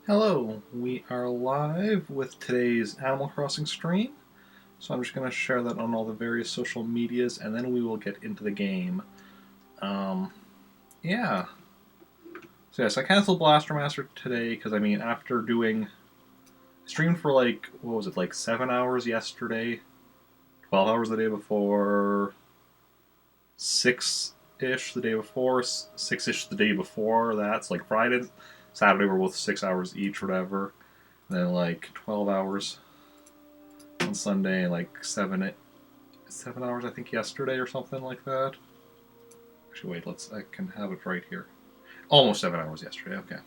Hello, we are live with today's Animal Crossing stream. So I'm just going to share that on all the various social medias and then we will get into the game. Um, yeah. So yes, I canceled Blaster Master today because after doing streamed for what was it, like 7 hours yesterday, 12 hours the day before, 6-ish the day before, 6-ish the day before. That's like Friday, Saturday were both 6 hours each, whatever. And then like 12 hours on Sunday, like 7 hours I think yesterday or something like that. Actually, wait, I can have it right here. Almost 7 hours yesterday. Okay.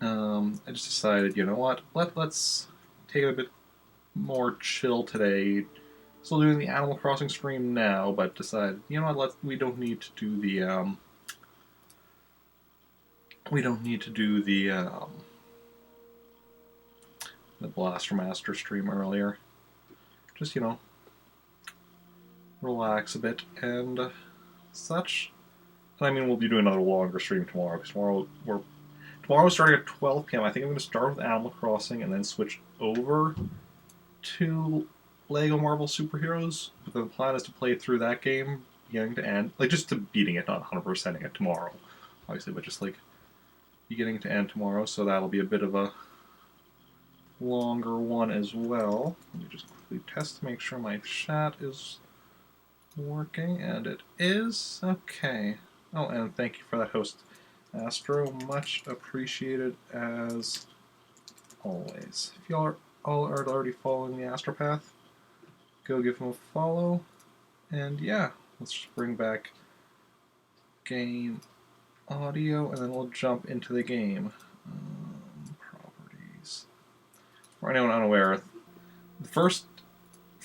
I just decided, you know what? Let's take it a bit more chill today. Still doing the Animal Crossing stream now, but decided, you know what? We don't need to do the Blaster Master stream earlier. Just relax a bit and such. We'll be doing another longer stream tomorrow because tomorrow's starting at 12 p.m. I think I'm going to start with Animal Crossing and then switch over to Lego Marvel Superheroes. But the plan is to play through that game beginning to end, like just to beating it, not 100%ing it tomorrow, obviously, but just like beginning to end tomorrow. So that'll be a bit of a longer one as well. Let me just quickly test to make sure my chat is working, and it is. Okay. Oh, and thank you for that, host Astro. Much appreciated as always. If y'all are already following the Astropath, go give him a follow. And yeah, let's just bring back game audio, and then we'll jump into the game. Properties. For anyone unaware, for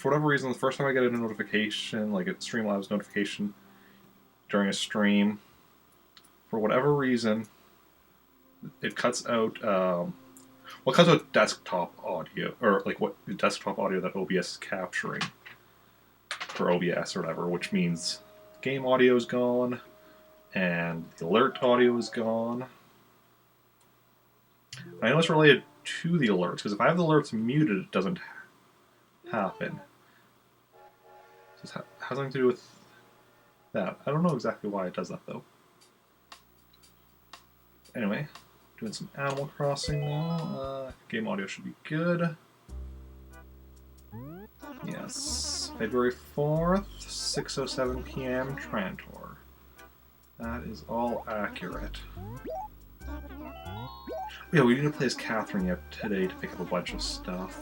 whatever reason, the first time I get a notification, like a Streamlabs notification during a stream, for whatever reason, it cuts out. It cuts out desktop audio, or like what desktop audio that OBS is capturing for OBS or whatever, which means game audio is gone and the alert audio is gone. I know it's related to the alerts because if I have the alerts muted, it doesn't happen. It has something to do with that. I don't know exactly why it does that though. Anyway, doing some Animal Crossing now. Game audio should be good. Yes, February 4th, 6:07 p.m. Trantor. That is all accurate. Yeah, we need to play as Catherine yet today to pick up a bunch of stuff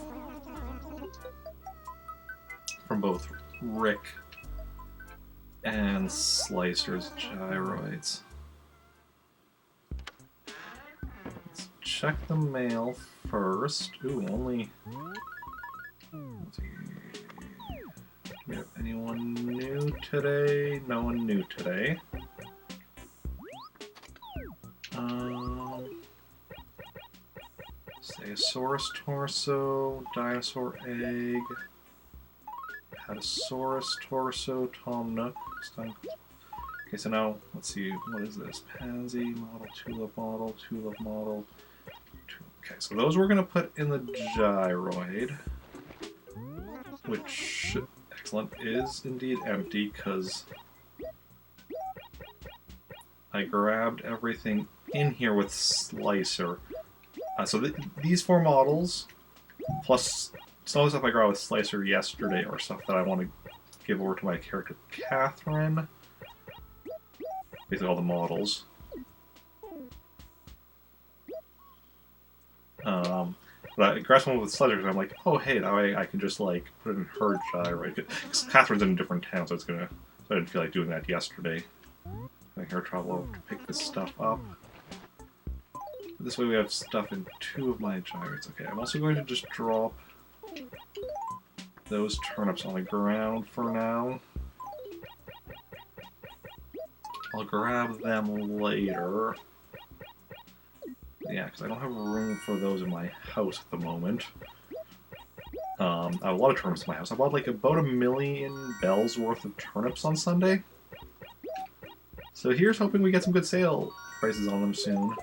from both Rick and Slicer's gyroids. Let's check the mail first. Ooh, only. Let's see. Do we have anyone new today? No one new today. Stegosaurus torso, dinosaur egg, Hatasaurus torso, Tom Nook. Okay, so now, let's see, what is this? Pansy model, Tulip model, Tulip model. Okay, so those we're going to put in the gyroid, which, excellent, is indeed empty because I grabbed everything in here with Slicer. So these 4 models, plus some of the stuff I grabbed with Slicer yesterday, or stuff that I want to give over to my character Catherine. Basically all the models. But I grabbed one with Slicer, and I'm like, oh hey, now I can just like put it in her gyroid. Because Catherine's in a different town, so I didn't feel like doing that yesterday. Having her travel to pick this stuff up. This way we have stuff in 2 of my gyroids. Okay, I'm also going to just drop those turnips on the ground for now. I'll grab them later. Yeah, because I don't have room for those in my house at the moment. I have a lot of turnips in my house. I bought like about 1 million bells worth of turnips on Sunday. So here's hoping we get some good sale prices on them soon.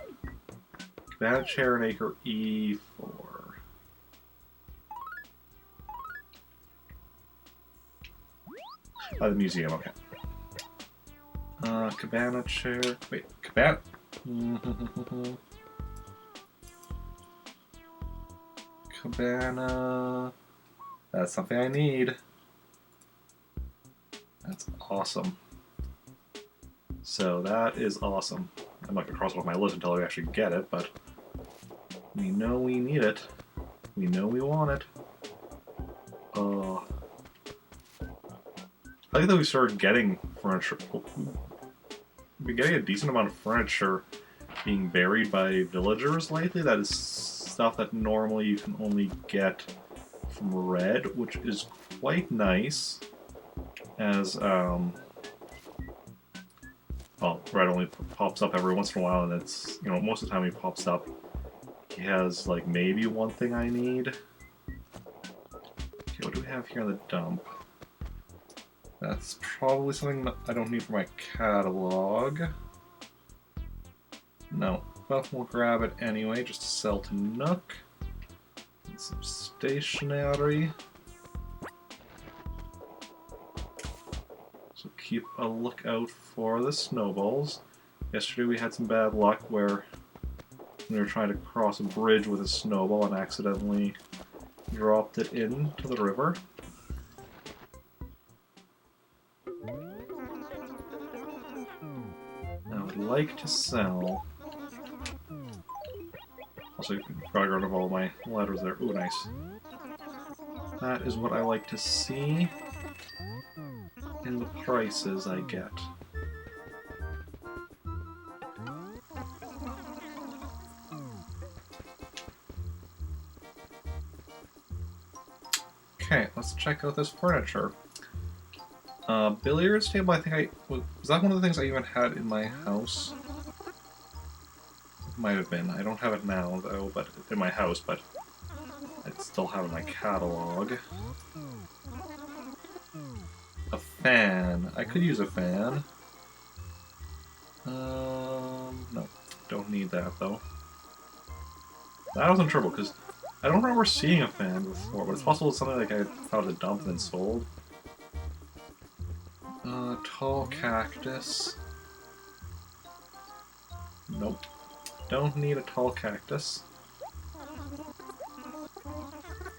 Cabana chair and acre E4. Oh, the museum, okay. Cabana chair. Wait, cabana. Cabana. That's something I need. That's awesome. So that is awesome. I'm not going to cross it off my list until I actually get it, but we know we need it. We know we want it. I like that we started getting furniture. We've been getting a decent amount of furniture being buried by villagers lately. That is stuff that normally you can only get from Red, which is quite nice. As, well, Red only pops up every once in a while, and it's, you know, most of the time he pops up, he has, like, maybe one thing I need. Okay, what do we have here in the dump? That's probably something that I don't need for my catalog. No, but we'll grab it anyway, just to sell to Nook. And some stationery. So keep a lookout for the snowballs. Yesterday we had some bad luck where we were trying to cross a bridge with a snowball and accidentally dropped it into the river. I would like to sell. Also, probably got rid of all my letters there. Ooh, nice. That is what I like to see in the prices I get. Okay, let's check out this furniture. Billiards table, I think was that one of the things I even had in my house? It might have been. I don't have it now, though, but in my house, but I still have it in my catalog. A fan. I could use a fan. No. Don't need that, though. That wasn't trouble, because I don't remember seeing a fan before, but it's possible it's something like I found a dump and then sold. Tall cactus. Nope. Don't need a tall cactus.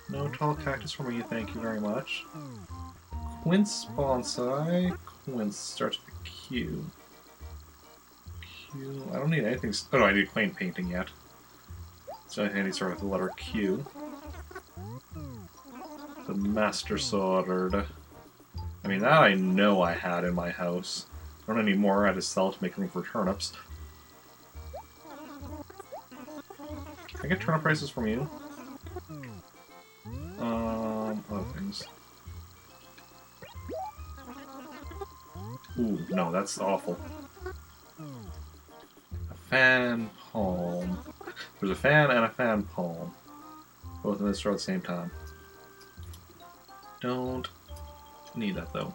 No tall cactus for me, thank you very much. Quince bonsai. Quince starts with a Q. Q. I don't need anything. Oh no, I need quaint painting yet. So I need to start with the letter Q. The Master Sword. I mean, that I know I had in my house. I don't need more. I had to sell to make room for turnips. Can I get turnip prices from you? Other things. Ooh, no, that's awful. A fan palm. There's a fan and a fan palm. Both of them start at the same time. Don't need that, though.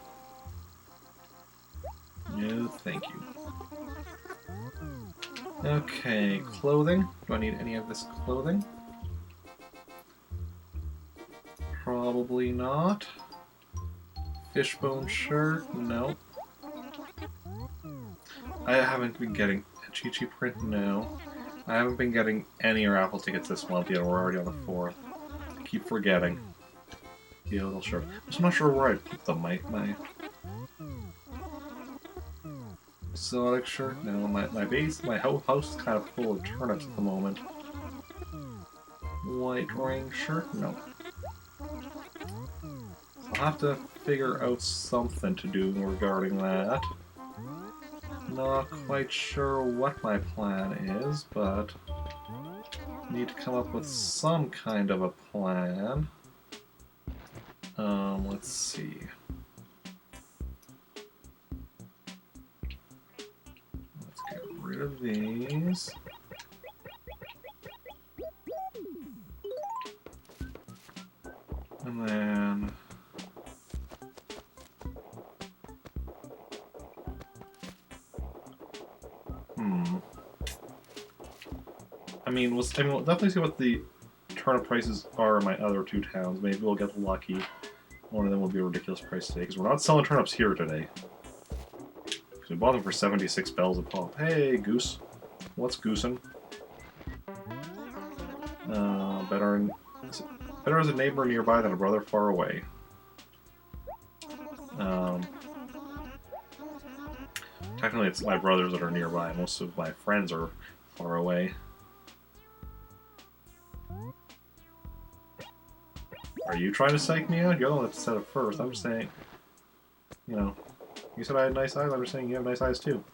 No, thank you. Okay, clothing. Do I need any of this clothing? Probably not. Fishbone shirt? No. I haven't been getting a Chi-Chi print? No. I haven't been getting any raffle tickets this month yet. We're already on the 4th. I keep forgetting. Yodel shirt. I'm not sure where I put them. My exotic shirt? No, my whole house is kind of full of turnips at the moment. White ring shirt? No. I'll have to figure out something to do regarding that. Not quite sure what my plan is, but need to come up with some kind of a plan. Let's see. Let's get rid of these. And then... I mean, we'll definitely see what the turnip prices are in my other two towns. Maybe we'll get lucky. One of them will be a ridiculous price today, because we're not selling turnips here today. Because we bought them for 76 bells a pop. Hey, goose. What's goosing? Better as a neighbor nearby than a brother far away. Technically, it's my brothers that are nearby. Most of my friends are far away. Are you trying to psych me out? You're the one that said it first. I'm just saying, you know, you said I had nice eyes. I'm just saying you have nice eyes too.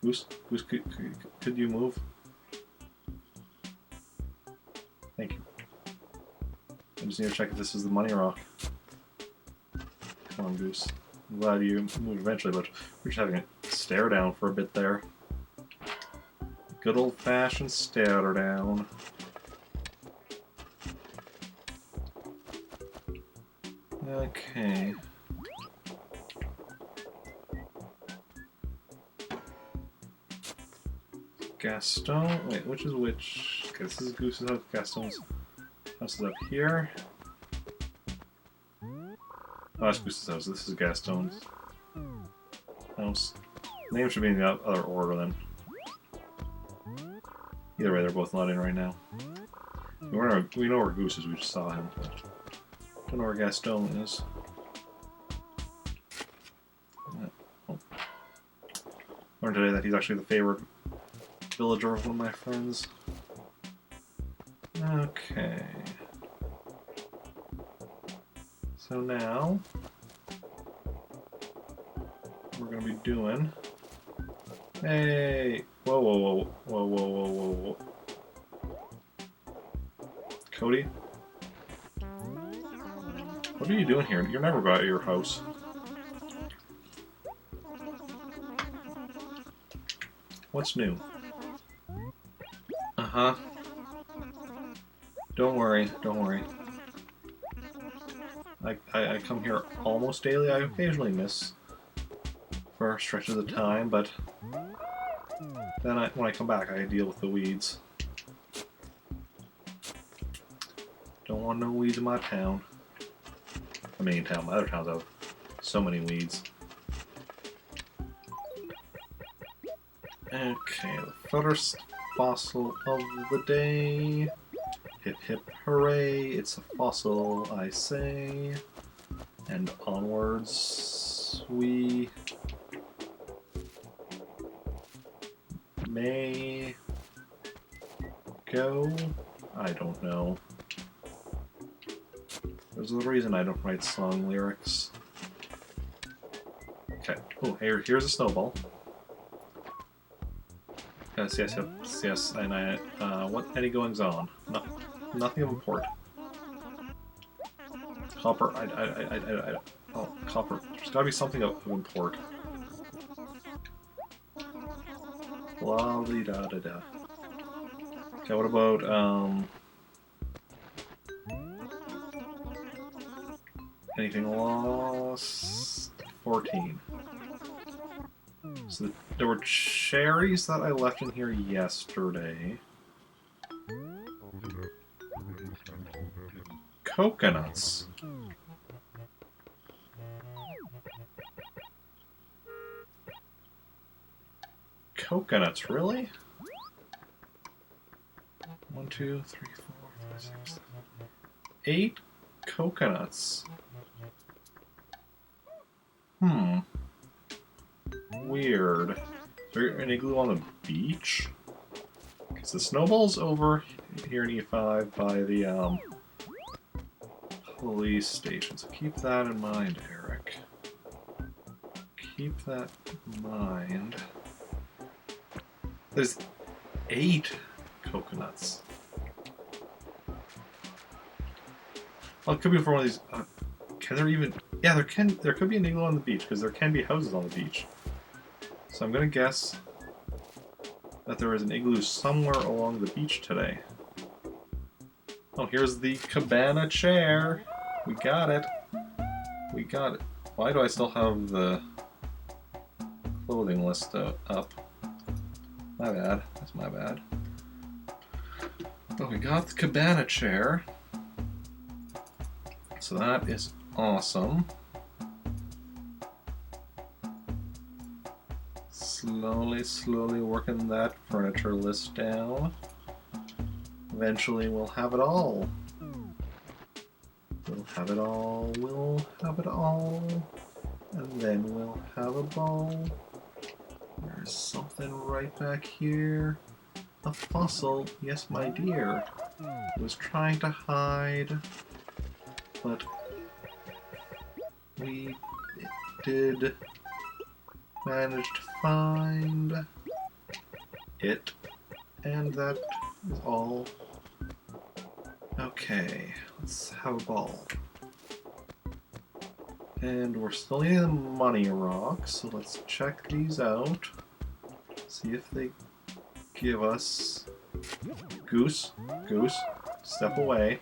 Goose, could you move? Thank you. I just need to check if this is the money rock. Come on, Goose. I'm glad you moved eventually, but we're just having a stare down for a bit there. Good old-fashioned stare down. Okay. Gaston? Wait, which is which? Okay, this is Goose's house. Gaston's house is up here. Oh, that's Goose's house. This is Gaston's house. Names should be in the other order then. Either way, they're both not in right now. We know where Goose is, we just saw him. Don't know where Gaston is. Oh. Learned today that he's actually the favorite villager of one of my friends. Okay. So now, we're gonna be doing. Hey! Whoa, whoa, whoa, whoa, whoa, whoa, whoa, whoa. Cody? What are you doing here? You're never out of your house. What's new? Uh-huh. Don't worry, don't worry. I come here almost daily. I occasionally miss for stretches of time, but then when I come back, I deal with the weeds. Don't want no weeds in my town. I mean, my other towns have so many weeds. Okay, the first fossil of the day. Hip hip hooray, it's a fossil, I say. And onwards we may go. I don't know. There's a reason I don't write song lyrics. Okay. Oh, here's a snowball. Yes, yes, yes, yes. And what any goings on? No, nothing of import. Copper. Oh, copper. There's gotta be something of import. La di da da da. Okay, what about anything lost? 14. So there were cherries that I left in here yesterday. Coconuts. Coconuts, really? 1, 2, 3, 4, 5, 6, 7, 8 coconuts. Weird. Is there an igloo on the beach? Because the snowball's over here in E5 by the police station, so keep that in mind, Eric. Keep that in mind. There's 8 coconuts. Well, it could be for one of these. Can there even? Yeah, there could be an igloo on the beach because there can be houses on the beach. So I'm gonna guess that there is an igloo somewhere along the beach today. Oh, here's the cabana chair. We got it. We got it. Why do I still have the clothing list up? My bad. That's my bad. But we got the cabana chair. So that is awesome. Slowly working that furniture list down. Eventually we'll have it all. We'll have it all. We'll have it all. And then we'll have a ball. There's something right back here. A fossil, yes my dear. It was trying to hide, but we did manage to find it, and that is all. Okay, let's have a ball. And we're still getting the money rocks, so let's check these out. See if they give us... Goose, step away.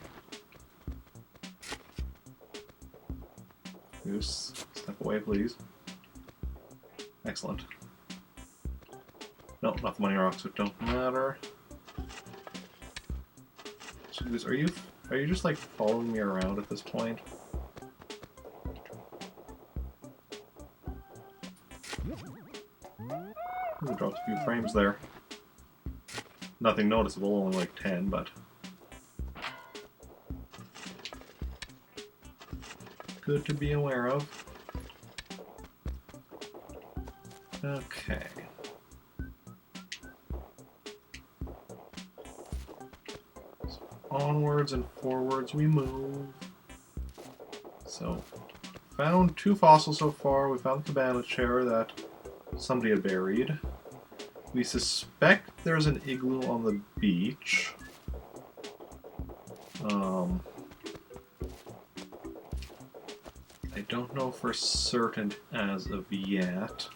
Goose, step away please. Excellent. No, not the money rocks, it don't matter. So Goose, are you just like following me around at this point? Ooh, dropped a few frames there. Nothing noticeable, only like 10, but... good to be aware of. Okay. So onwards and forwards we move. So, found 2 fossils so far. We found the cabana chair that somebody had buried. We suspect there's an igloo on the beach. I don't know for certain as of yet.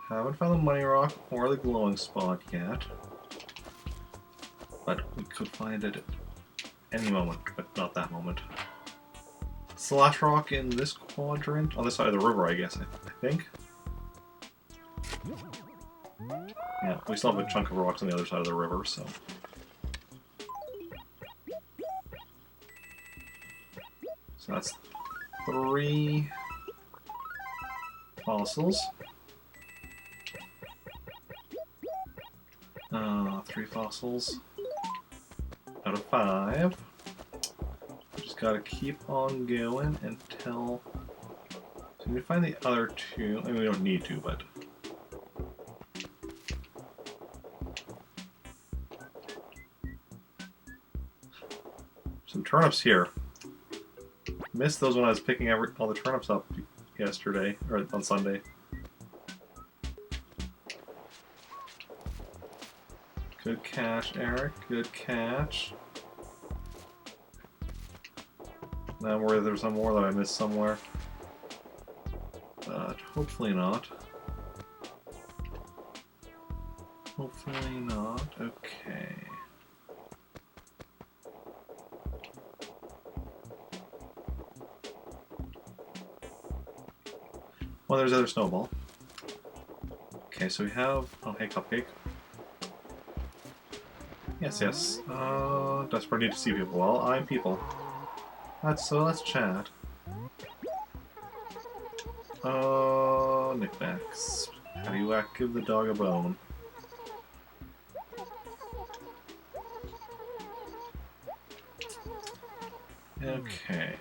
Haven't found the money rock or the glowing spot yet. But we could find it at any moment, but not that moment. Slash rock in this quadrant, on this side of the river, I guess, I think. Yeah, we still have a chunk of rocks on the other side of the river, so... So that's 3 fossils. 3 fossils out of 5. Just gotta keep on going until... So we find the other 2. I mean, we don't need to, but... Some turnips here. Missed those when I was picking all the turnips up yesterday, or on Sunday. Good catch, Eric. Good catch. Now I'm worried there's some more that I missed somewhere. But hopefully not. Hopefully not. Okay. Well, there's other snowball. Okay, so we have... Oh, hey, Cupcake. Yes. Desperate need to see people. Well, I'm people. Let's chat. Oh, knickknacks. How do you give the dog a bone? Okay.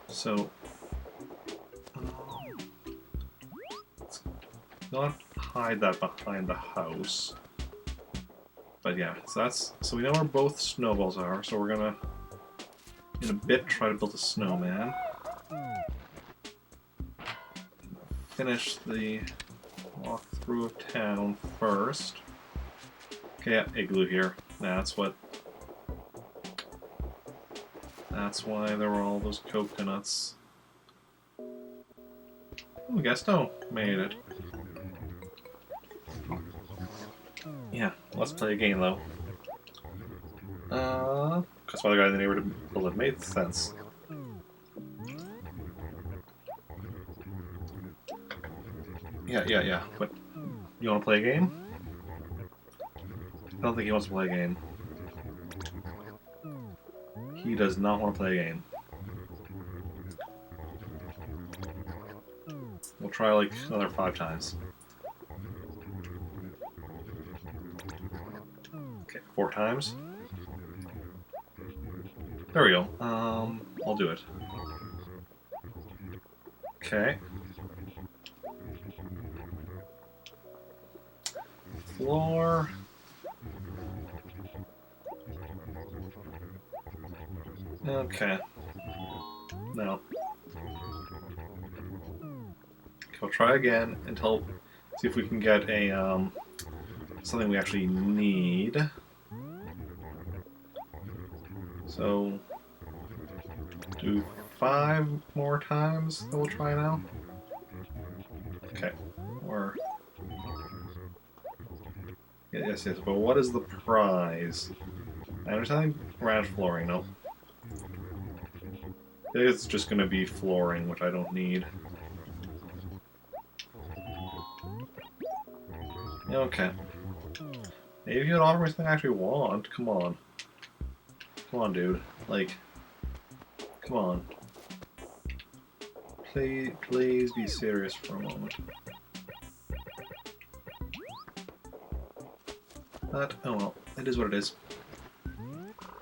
So... let's not hide that behind the house. But yeah, so we know where both snowballs are, so we're gonna, in a bit, try to build a snowman. Finish the walkthrough of town first. Okay, yeah, igloo here. That's why there were all those coconuts. Oh, Gaston made it. Yeah, let's play a game though. Because my other guy in the neighborhood built it made sense. Yeah. But you want to play a game? I don't think he wants to play a game. He does not want to play a game. We'll try like another 5 times. Okay, 4 times. There we go. I'll do it. Okay. Floor. Okay. No. Okay, we'll try again until see if we can get a something we actually need. So do 5 more times that we'll try now. Okay. Or yes. But what is the prize? I understand ranch flooring. No. It's just going to be flooring, which I don't need. Okay. Maybe you would offer me something I actually want. Come on. Come on, dude. Like, come on. Please be serious for a moment. But, oh well. It is what it is.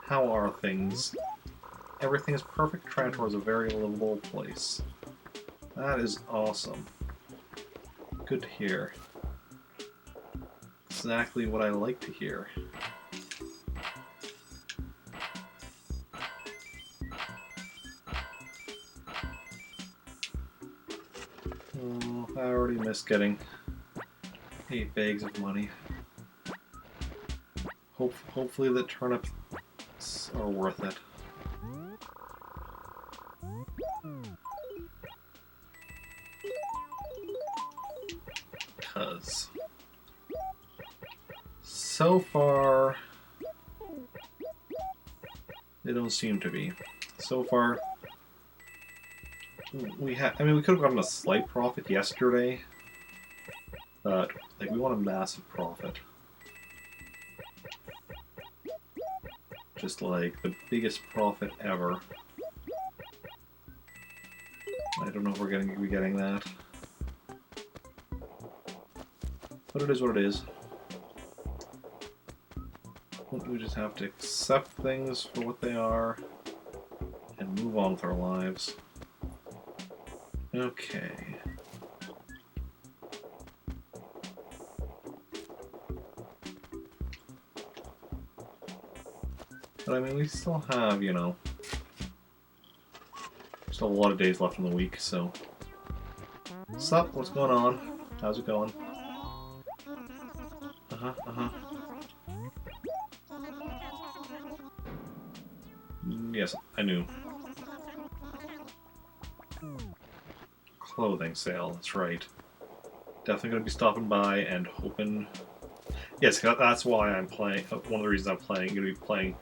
How are things? Everything is perfect. Trantor is a very livable place. That is awesome. Good to hear. Exactly what I like to hear. Oh, I already missed getting 8 bags of money. Hopefully the turnips are worth it. Because so far they don't seem to be. So far we could have gotten a slight profit yesterday, but like we want a massive profit. Just like the biggest profit ever. I don't know if we're going to be getting that. But it is what it is. We just have to accept things for what they are and move on with our lives. Okay. But I mean, we still have, you know, still a lot of days left in the week, so. Sup? What's going on? How's it going? Yes, I knew. Clothing sale, that's right. Definitely going to be stopping by and hoping... Yes, that's why I'm playing... One of the reasons I'm playing, going to be playing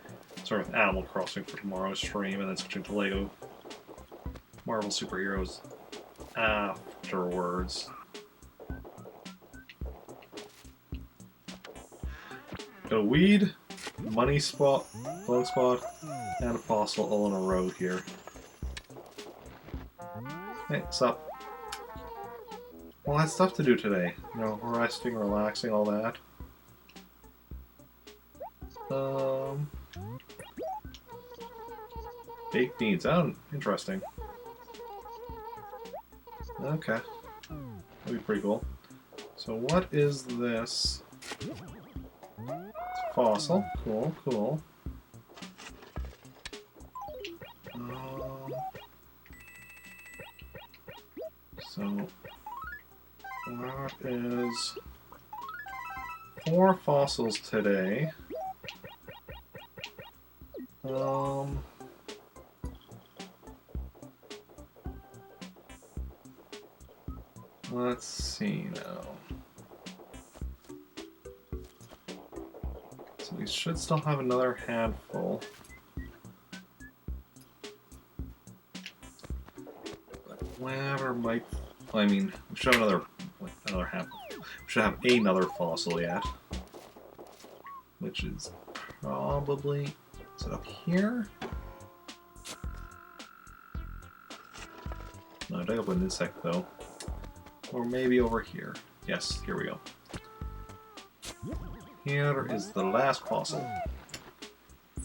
sort of Animal Crossing for tomorrow's stream, and then switching to LEGO Marvel Superheroes afterwards. Got a weed, money spot, bug spot, and a fossil all in a row here. Hey, what's up? Well, I had stuff to do today. You know, resting, relaxing, all that. Baked beans. Oh, interesting. Okay. That'd be pretty cool. So what is this? It's a fossil. Cool, cool. So that is 4 fossils today. Let's see now. So we should still have another handful. But whatever might... I mean, we should have another, like, another half. We should have another fossil yet, which is probably, is it up here? No, dig up an insect though, or maybe over here. Yes, here we go. Here is the last fossil.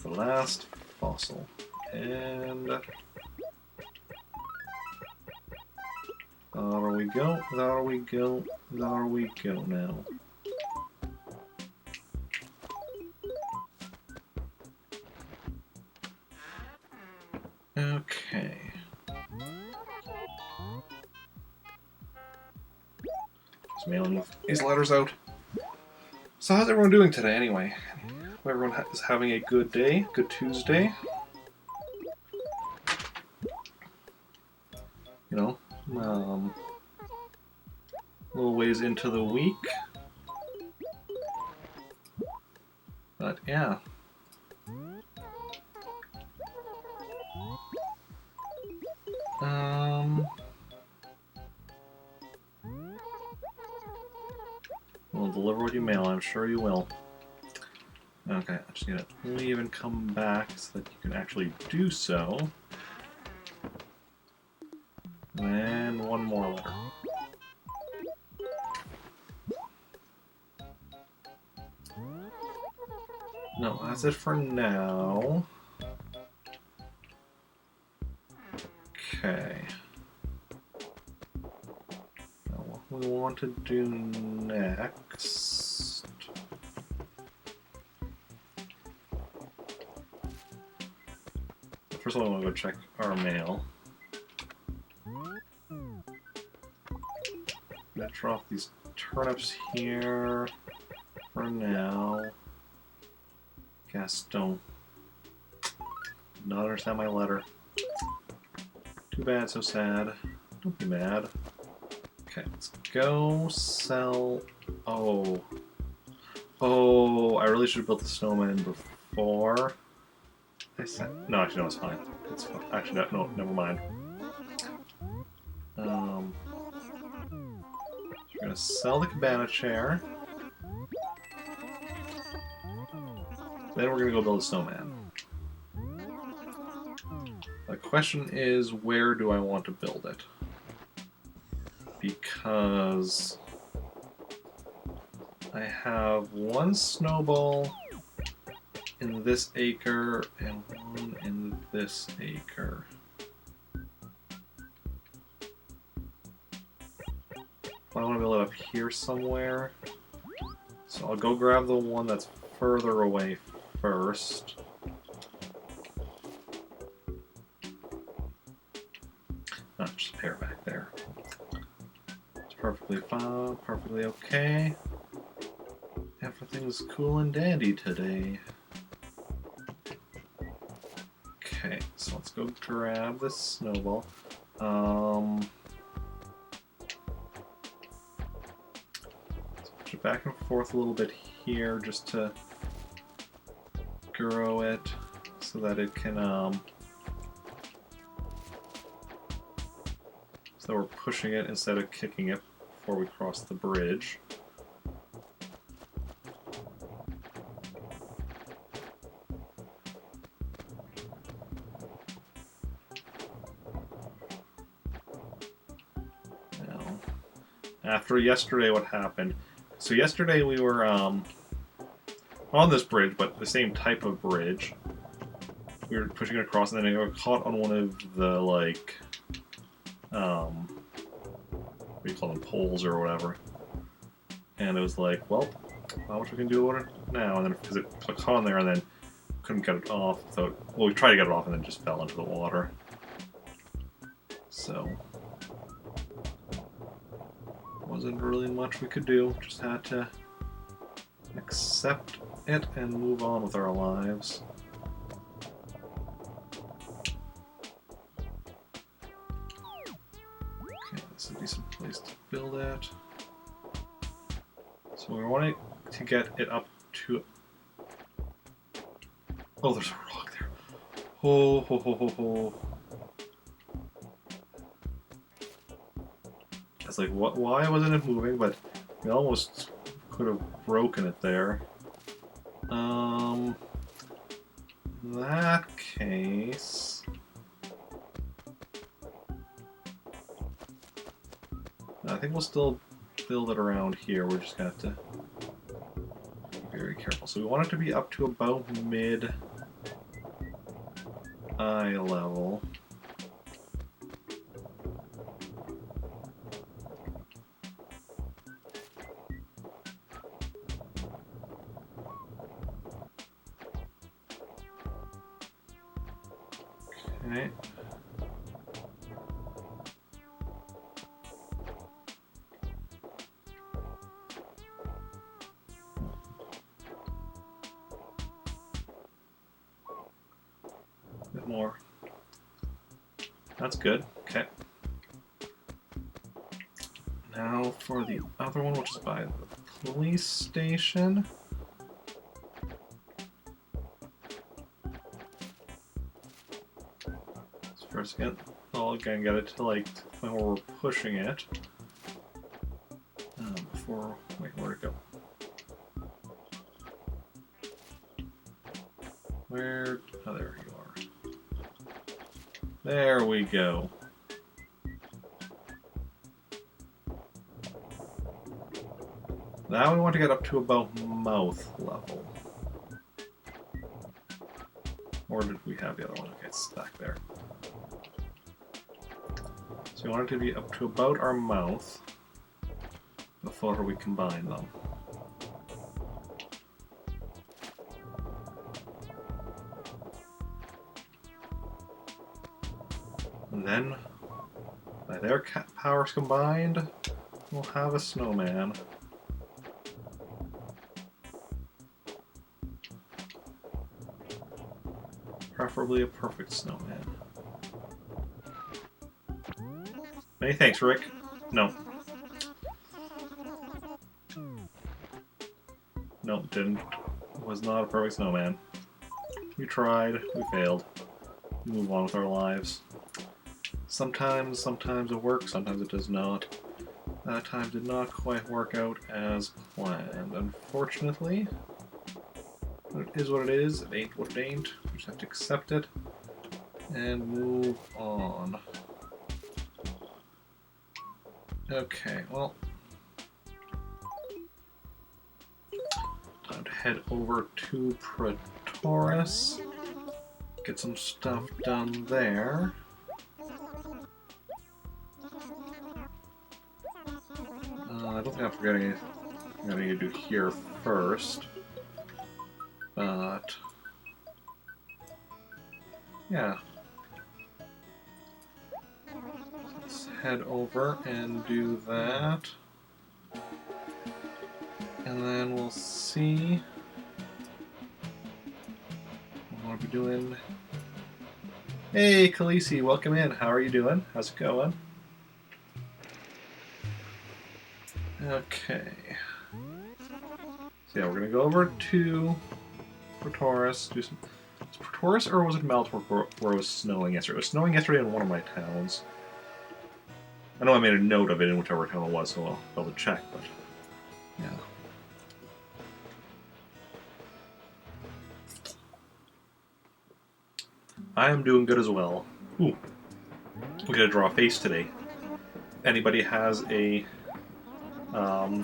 The last fossil, and there we go. There we go. There we go now. Okay. Just mailing these letters out. So how's everyone doing today anyway? Hope everyone is having a good day, good Tuesday. You know, a little ways into the week. But yeah. We'll deliver what you mail, I'm sure you will. Okay, I'm just gonna leave and come back so that you can actually do so. And one more letter. No, that's it for now. Okay. Now what we want to do next... First of all, I'm going to go check our mail. I'm going to drop these turnips here for now. Gaston. Did not understand my letter. Too bad, so sad. Don't be mad. Okay, let's go sell... Oh. Oh, I really should have built the snowman before. I said... No, actually, no, it's fine. It's fine. Actually, no, never mind. We're gonna sell the cabana chair. Then we're gonna go build a snowman. The question is, where do I want to build it? Because I have one snowball in this acre and one in this acre. I want to build it up here somewhere. So I'll go grab the one that's further away first. Oh, just a pair back there. It's perfectly fine, perfectly okay. Everything's cool and dandy today. Okay, so let's go grab this snowball. Switch it back and forth a little bit here just to grow it so that it can, so we're pushing it instead of kicking it before we cross the bridge. Now, after yesterday, what happened? So yesterday we were on this bridge, but the same type of bridge. We were pushing it across, and then it got caught on one of the, like, what do you call them, poles or whatever. And it was like, well, not much we can do about it now. And then, because it caught on there and then couldn't get it off, so, well, we tried to get it off and then just fell into the water. So, wasn't really much we could do, just had to accept it and move on with our lives. Okay, that's a decent place to build at. So we want to get it up to... Oh, there's a rock there. Ho, ho, ho, ho, ho. It's like, what? Why wasn't it moving? But we almost could have broken it there. In that case... I think we'll still build it around here. We're just going to have to be very careful. So we want it to be up to about mid eye level. Okay. Bit more. That's good. Okay. Now for the other one, which is by the police station. So first again, I'll again get it to like when we're pushing it. Before, wait, where'd it go? Where? Oh, there you are. There we go. Now we want to get up to about mouth level. Or did we have the other one? Okay, it's back there. So we want it to be up to about our mouth before we combine them. And then, by their powers combined, we'll have a snowman. Preferably a perfect snowman. Many thanks, Rick. No. No, didn't. Was not a perfect snowman. We tried, we failed. We move on with our lives. Sometimes it works, sometimes it does not. That time did not quite work out as planned, unfortunately. But it is what it is, it ain't what it ain't. We just have to accept it and move on. Okay, well. Time to head over to Pretoris. Get some stuff done there. I don't think I'm forgetting anything I need to do here first. But yeah. Let's head over and do that. And then we'll see what we're doing. Hey, Khaleesi, welcome in. How are you doing? How's it going? Okay. So yeah, we're gonna go over to Pretoris. Do some. Was it Pretoris or was it Maltor where it was snowing yesterday? It was snowing yesterday in one of my towns. I know I made a note of it in whichever town it was, so I'll be able to check. But yeah. I am doing good as well. Ooh. We're gonna draw a face today. Anybody has a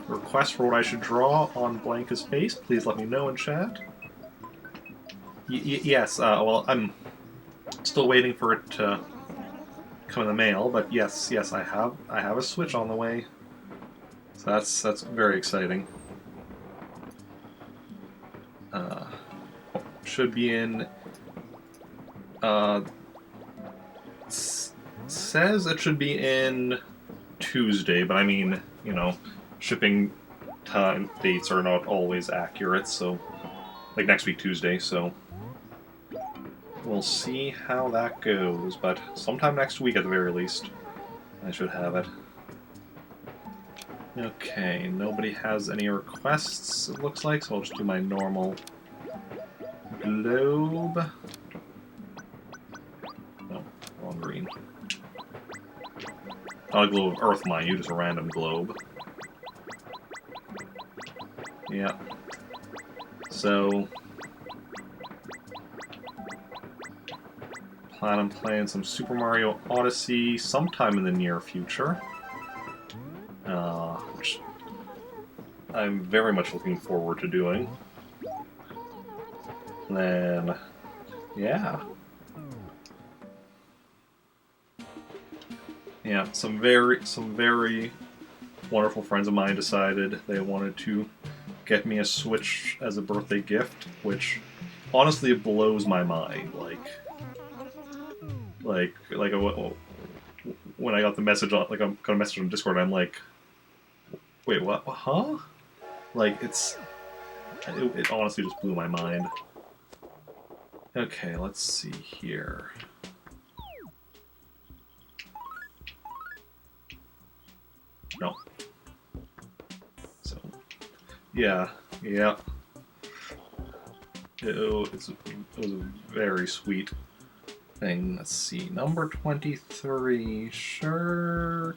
request for what I should draw on Blanca's face, please let me know in chat. Yes, well, I'm still waiting for it to come in the mail, but yes, I have a Switch on the way. So that's very exciting. Should be in. Says it should be in Tuesday, but I mean, you know, shipping time dates are not always accurate, so like next week Tuesday, so we'll see how that goes, but sometime next week at the very least I should have it. Okay, nobody has any requests, it looks like, so I'll just do my normal globe. No, wrong green. Not a globe of Earth, mind you, just a random globe. Yeah. So, plan on playing some Super Mario Odyssey sometime in the near future. Which I'm very much looking forward to doing. And then, yeah. Yeah, some very wonderful friends of mine decided they wanted to get me a Switch as a birthday gift, which honestly it blows my mind. When I got the message on, like I got a message on Discord, I'm like, wait, what? Huh? Like it honestly just blew my mind. Okay, let's see here. No. So, yeah. It was a very sweet thing. Let's see. Number 23 shirt.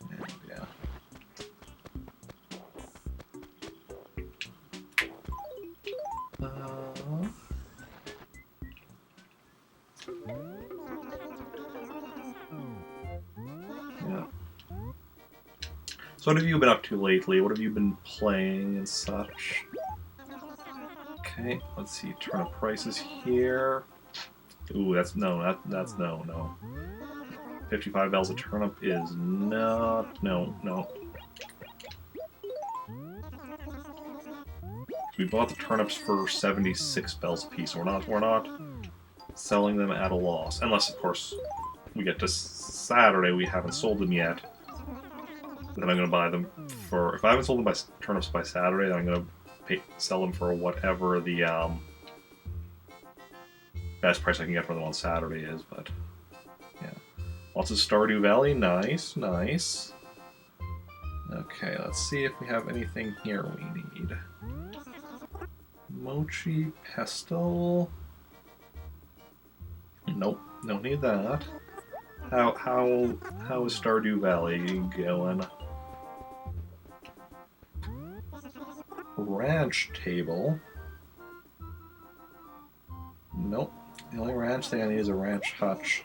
And yeah. Yeah. So what have you been up to lately? What have you been playing and such? Okay, let's see. Turnip prices here. Ooh, that's no. 55 bells a turnip is not. No. We bought the turnips for 76 bells a piece. We're not selling them at a loss, unless of course we get to Saturday. We haven't sold them yet. Then I'm going to buy them for. If I haven't sold them by turnips by Saturday, then I'm going to sell them for whatever the best price I can get for them on Saturday is. But yeah, lots of Stardew Valley. Nice. Okay, let's see if we have anything here we need. Mochi pestle. Nope, don't need that. How is Stardew Valley going? Ranch table. Nope. The only ranch thing I need is a ranch hutch.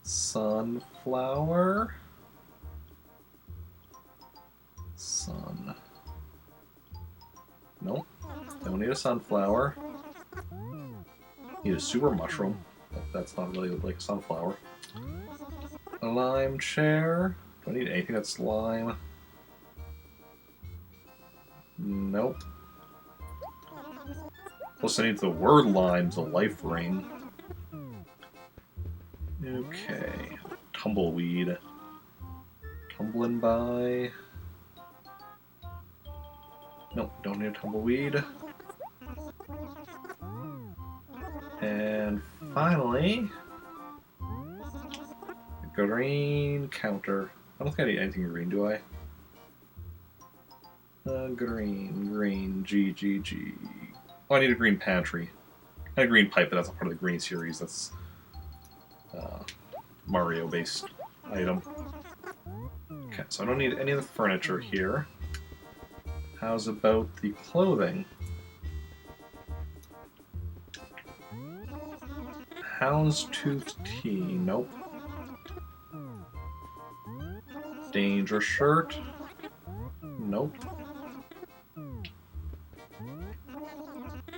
Sunflower. Sun. Nope. Don't need a sunflower. Need a super mushroom. That's not really like a sunflower. A lime chair. Do I need anything that's lime? Nope. Plus I need the word lime's a life ring. Okay. Tumbleweed. Tumbling by. Nope, don't need a tumbleweed. And finally, a green counter. I don't think I need anything green, do I? Green, G. Oh, I need a green pantry. And a green pipe, but that's not part of the green series. That's Mario-based item. Okay, so I don't need any of the furniture here. How's about the clothing? Houndstooth tee. Nope. Danger shirt. Nope.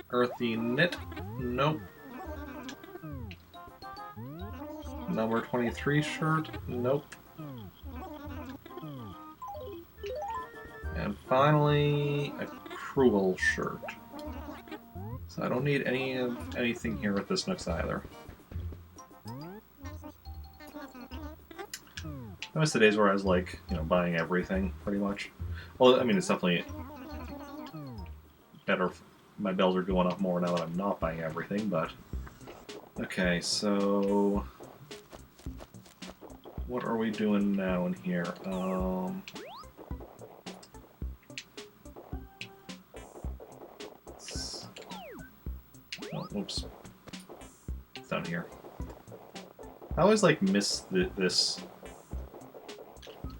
Earthy knit. Nope. Number 23 shirt. Nope. And finally, a cruel shirt. So I don't need anything here with this mix either. I miss the days where I was like, buying everything pretty much. Well, I mean, it's definitely better. My bells are going up more now that I'm not buying everything, but okay. So what are we doing now in here? Oops. It's down here. I always like miss this.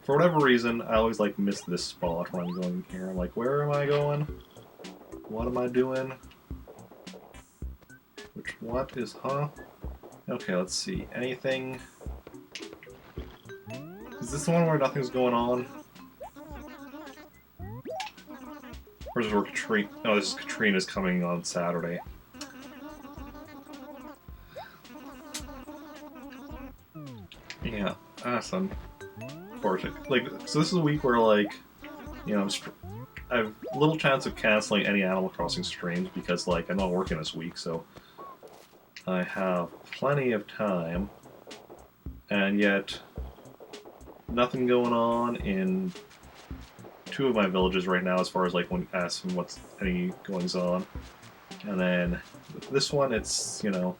For whatever reason, I always like miss this spot when I'm going here. I'm like, where am I going? What am I doing? What is, huh? Okay, let's see. Anything? Is this the one where nothing's going on? Or is this where Katrina? No, this is Katrina's coming on Saturday. Yeah, awesome. Like, so this is a week where, like, you know, I have little chance of canceling any Animal Crossing streams because, like, I'm not working this week, so I have plenty of time, and yet nothing going on in 2 of my villages right now as far as, like, when asking what's any goings on. And then with this one, it's, you know,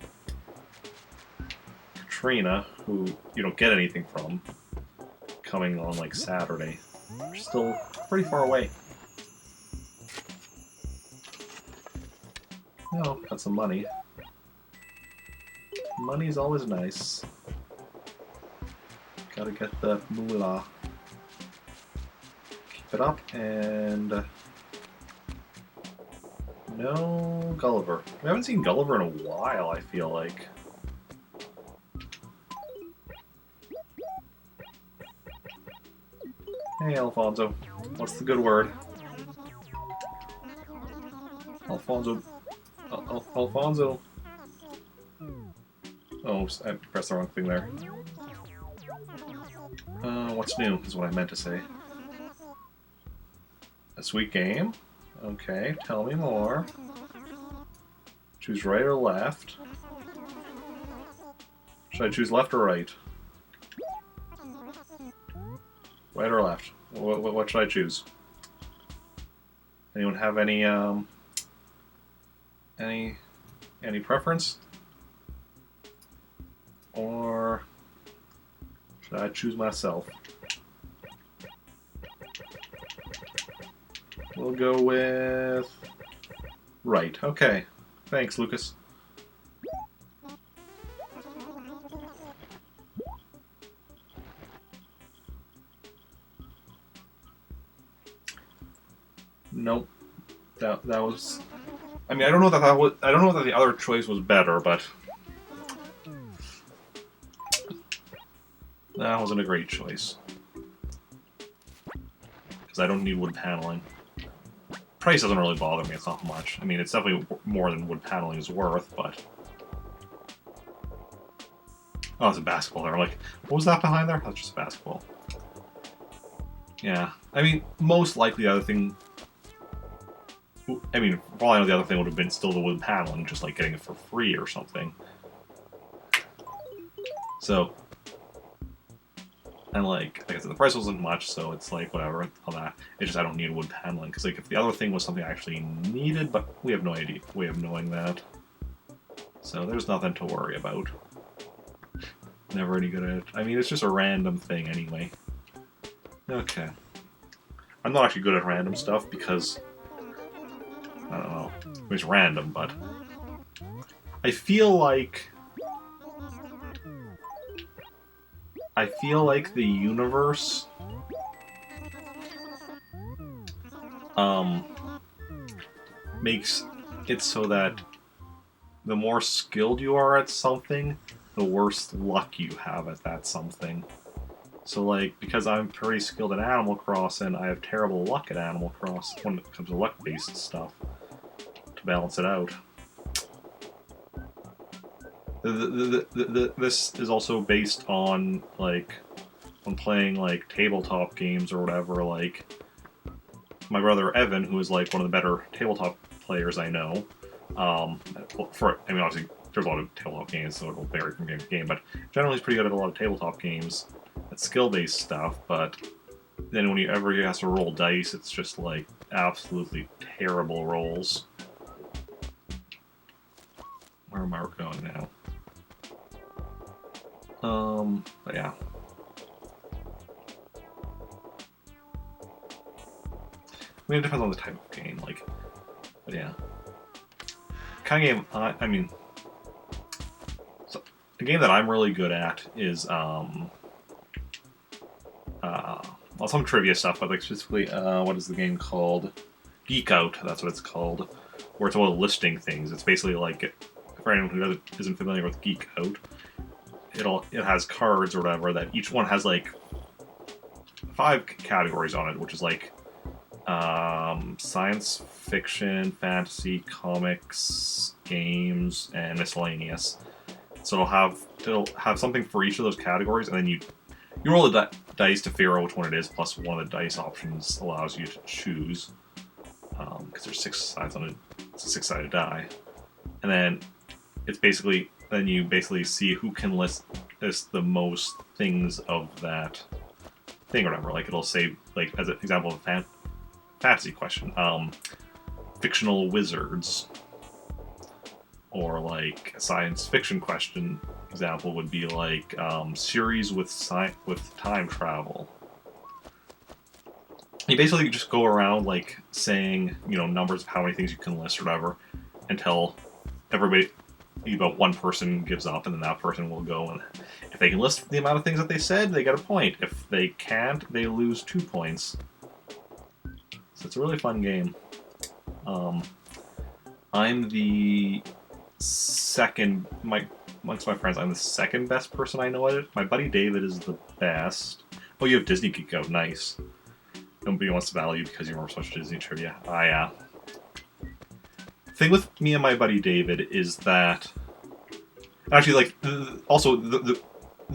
Katrina, who you don't get anything from, coming on, like, Saturday. We're still pretty far away. Oh, got some money. Money's always nice. Gotta get the moolah. Keep it up, and... no Gulliver. We haven't seen Gulliver in a while, I feel like. Hey, Alfonso. What's the good word? Alfonso. Alfonso. Oh, I pressed the wrong thing there. What's new is what I meant to say. A sweet game? Okay, tell me more. Choose right or left. Should I choose left or right? Right or left? What should I choose? Anyone have any preference? Or should I choose myself? We'll go with right. Okay. Thanks, Lucas. Nope. That was. I mean, I don't know that was. I don't know that the other choice was better, but that wasn't a great choice because I don't need wood paneling. Price doesn't really bother me. It's not much. I mean, it's definitely more than wood paneling is worth, but oh, it's a basketball there. I'm like, what was that behind there? That's just a basketball. Yeah. I mean, most likely the other thing. I mean, probably know the other thing would have been still the wood paneling, just like getting it for free or something. So, and like I said, the price wasn't much, so it's like whatever. All that. It's just I don't need wood paneling because like if the other thing was something I actually needed, but we have no way of knowing that. So there's nothing to worry about. Never any good at it. I mean, it's just a random thing anyway. Okay. I'm not actually good at random stuff because I don't know. It's random, but I feel like the universe makes it so that the more skilled you are at something, the worse luck you have at that something. So, like, because I'm pretty skilled at Animal Crossing, I have terrible luck at Animal Crossing when it comes to luck-based stuff. To balance it out. This is also based on, like, when playing, like, tabletop games or whatever, like, my brother Evan, who is, like, one of the better tabletop players I know, I mean, obviously, there's a lot of tabletop games, so it'll vary from game to game, but generally he's pretty good at a lot of tabletop games. It's skill-based stuff, but then whenever he has to roll dice, it's just, like, absolutely terrible rolls. Where am I going now? But yeah. I mean, it depends on the type of game, like, but yeah. Kind of game, I mean, a game that I'm really good at is well, some trivia stuff, but like specifically, what is the game called? Geek Out. That's what it's called. Where it's about listing things. It's basically like, for anyone who isn't familiar with Geek Out, it has cards or whatever that each one has like 5 categories on it, which is like science fiction, fantasy, comics, games, and miscellaneous. So it'll have something for each of those categories, and then you roll the dice to figure out which one it is. Plus, one of the dice options allows you to choose because there's 6 sides on it. It's a 6-sided die, and then you basically see who can list the most things of that thing or whatever. Like it'll say, like as an example of a fantasy question, fictional wizards, or like a science fiction question example would be like series with time travel. You basically just go around like saying, numbers of how many things you can list or whatever until about one person gives up, and then that person will go, and if they can list the amount of things that they said, they get a point. If they can't, they lose 2 points. So it's a really fun game. I'm the second, amongst my friends, I'm the second best person I know at it. My buddy David is the best. Oh, you have Disney Geek Out, nice. Nobody wants to value because you remember so much Disney trivia. Thing with me and my buddy David is that actually, like, also the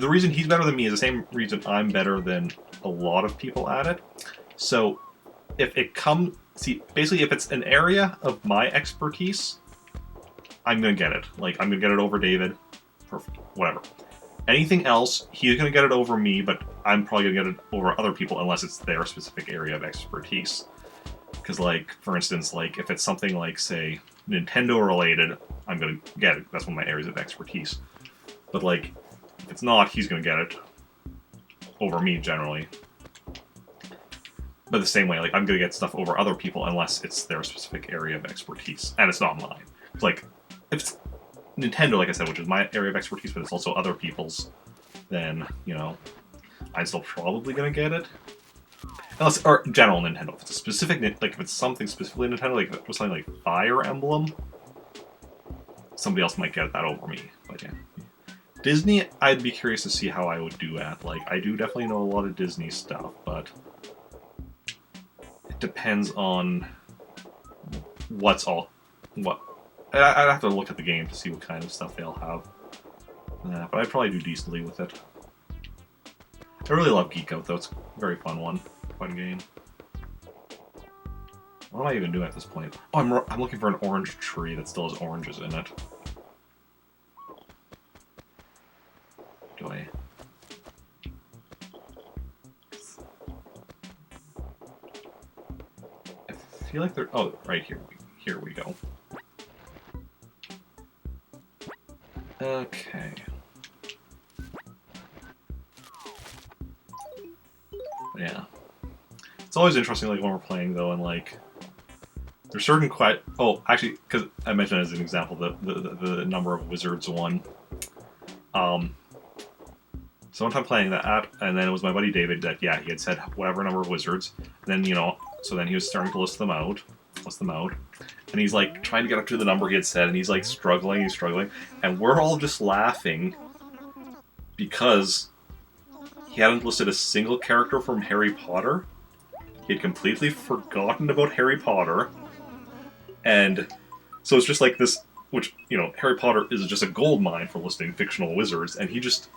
reason he's better than me is the same reason I'm better than a lot of people at it. So if it's an area of my expertise, I'm gonna get it. Like, I'm gonna get it over David, perfect, whatever. Anything else, he's gonna get it over me, but I'm probably gonna get it over other people unless it's their specific area of expertise. Because, like, for instance, like, if it's something like, say, Nintendo related, I'm gonna get it. That's one of my areas of expertise. But, like, if it's not, he's gonna get it over me, generally. But the same way, like, I'm gonna get stuff over other people unless it's their specific area of expertise. And it's not mine. It's like, if it's Nintendo, like I said, which is my area of expertise, but it's also other people's, then, I'm still probably gonna get it. Unless, or general Nintendo. If it's a specific, like if it's something specifically Nintendo, like if it was something like Fire Emblem, somebody else might get that over me. But yeah, Disney, I'd be curious to see how I would do at. Like, I do definitely know a lot of Disney stuff, but it depends on what. I'd have to look at the game to see what kind of stuff they'll have. But I'd probably do decently with it. I really love Geek Out, though. It's a very fun one. Fun game. What am I even doing at this point? Oh, I'm looking for an orange tree that still has oranges in it. Do I... I feel like they're... Oh, right here. Here we go. Okay. Yeah. It's always interesting, like, when we're playing, though, and, like, there's certain oh, actually, because I mentioned as an example the number of wizards one. So one time playing that, and then it was my buddy David that, yeah, he had said whatever number of wizards, and then, so then he was starting to list them out, and he's, like, trying to get up to the number he had said, and he's, like, struggling, and we're all just laughing because he hadn't listed a single character from Harry Potter. He had completely forgotten about Harry Potter. And so it's just like this, which, Harry Potter is just a gold mine for listing fictional wizards, and he just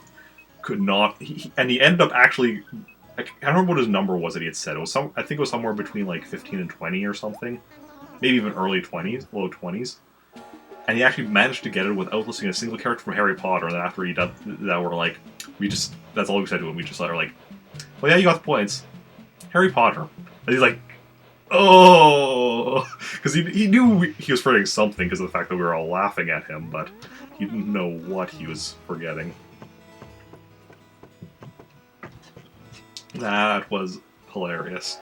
could not, and he ended up actually, I can't remember what his number was that he had said. It was I think it was somewhere between like 15 and 20 or something. Maybe even early 20s, low 20s. And he actually managed to get it without listing a single character from Harry Potter, and then after he did that, we're like, that's all we said to him, we just let her like, well, yeah, you got the points. Harry Potter. And he's like, oh, because he knew he was forgetting something because of the fact that we were all laughing at him, but he didn't know what he was forgetting. That was hilarious.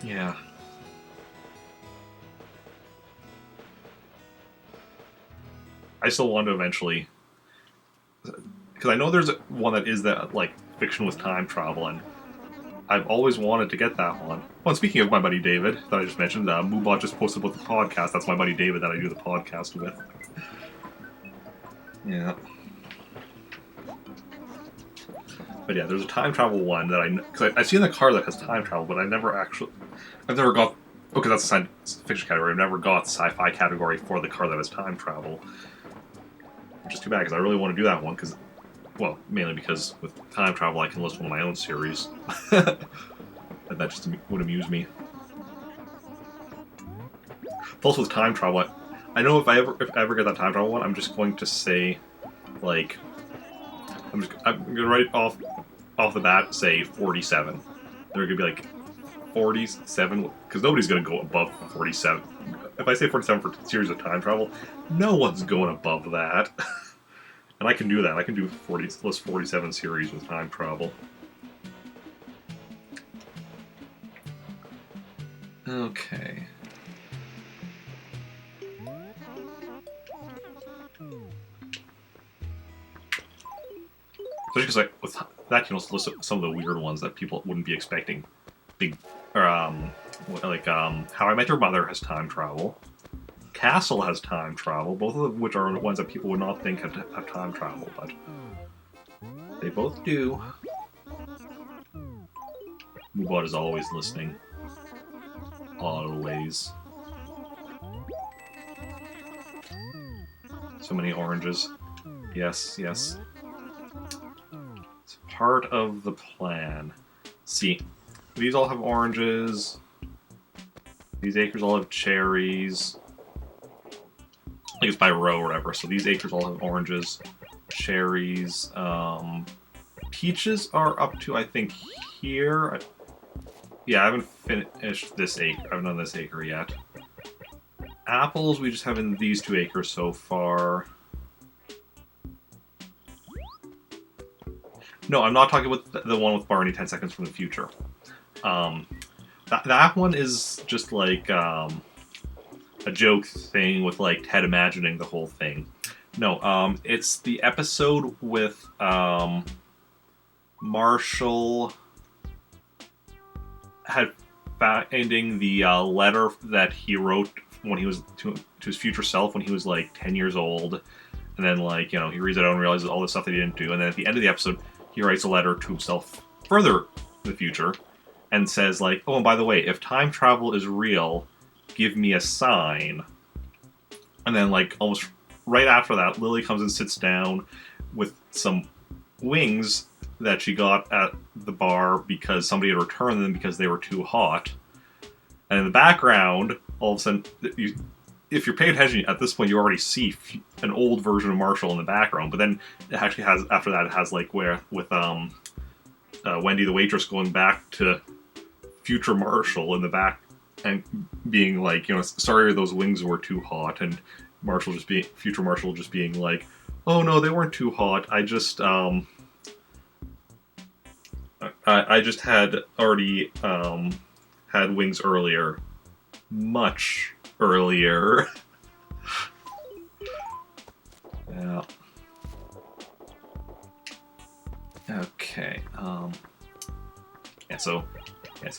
Yeah. I still want to eventually, because I know there's one that is that like fiction with time travel, and I've always wanted to get that one. Well, and speaking of my buddy David that I just mentioned, Moobot just posted about the podcast. That's my buddy David that I do the podcast with. Yeah. But yeah, there's a time travel one that because I've seen the car that has time travel, but I've never got. Okay, that's a science fiction category. I've never got sci-fi category for the car that has time travel, which is too bad because I really want to do that one. Because, well, mainly because with time travel I can list one of my own series, and that just would amuse me. Plus, with time travel, I know if I ever get that time travel one, I'm just going to say, like, I'm gonna write off the bat say 47. They're gonna be like 47 because nobody's gonna go above 47. If I say 47 for a series of time travel, no one's going above that. And I can do that. I can do 47 series with time travel. Okay. Especially because with that, you can also list some of the weird ones that people wouldn't be expecting. How I Met Your Mother has time travel. Castle has time travel, both of which are ones that people would not think have time travel, but they both do. Moobot is always listening. Always. So many oranges. Yes, yes. It's part of the plan. See, these all have oranges. These acres all have cherries. I think it's by row or whatever. So these acres all have oranges, cherries. Peaches are up to, I think, here. Yeah, I haven't finished this acre. I haven't done this acre yet. Apples, we just have in these 2 acres so far. No, I'm not talking about the one with Barney 10 Seconds from the Future. That one is just like a joke thing with like Ted imagining the whole thing. No, it's the episode with Marshall finding the letter that he wrote when he was to his future self when he was like 10 years old, and then like he reads it out and realizes all the stuff that he didn't do, and then at the end of the episode he writes a letter to himself further in the future and says like, oh, and by the way, if time travel is real, give me a sign. And then like almost right after that, Lily comes and sits down with some wings that she got at the bar because somebody had returned them because they were too hot. And in the background, all of a sudden, if you're paying attention at this point, you already see an old version of Marshall in the background. But then it actually has, after that, it has like where with Wendy the waitress going back to future Marshall in the back and being like, sorry, those wings were too hot, and future Marshall just being like, oh no, they weren't too hot. I just had already had wings earlier, much earlier. Yeah. Okay. So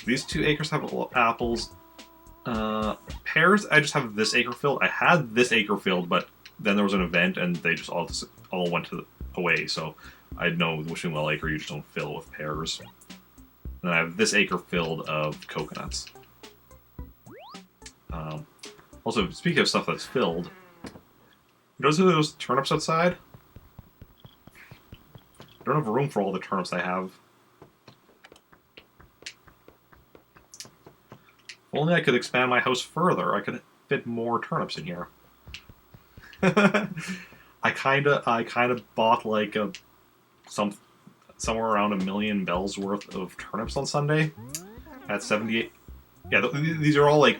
these 2 acres have apples. Pears, I just have this acre filled. I had this acre filled, but then there was an event and they just all went away. So I know the Wishing Well acre you just don't fill with pears. And I have this acre filled of coconuts. Also, speaking of stuff that's filled, notice those turnips outside? I don't have room for all the turnips I have. If only I could expand my house further, I could fit more turnips in here. I kinda bought like somewhere around 1 million bells worth of turnips on Sunday at 78. Yeah, these are all like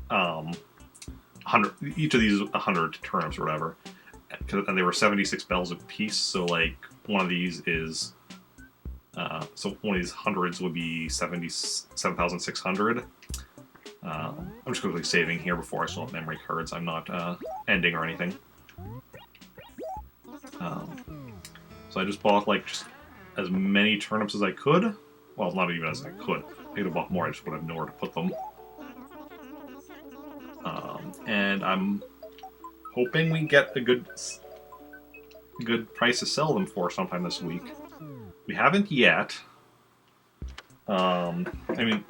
100. Each of these is 100 turnips or whatever, and they were 76 bells a piece. So like one of these is so one of these hundreds would be 77,600. I'm just quickly saving here before I swap memory cards. I'm not ending or anything. So I just bought like just as many turnips as I could. Well, not even as I could. I could have bought more, I just would have nowhere to put them. And I'm hoping we get a good price to sell them for sometime this week. We haven't yet. I mean,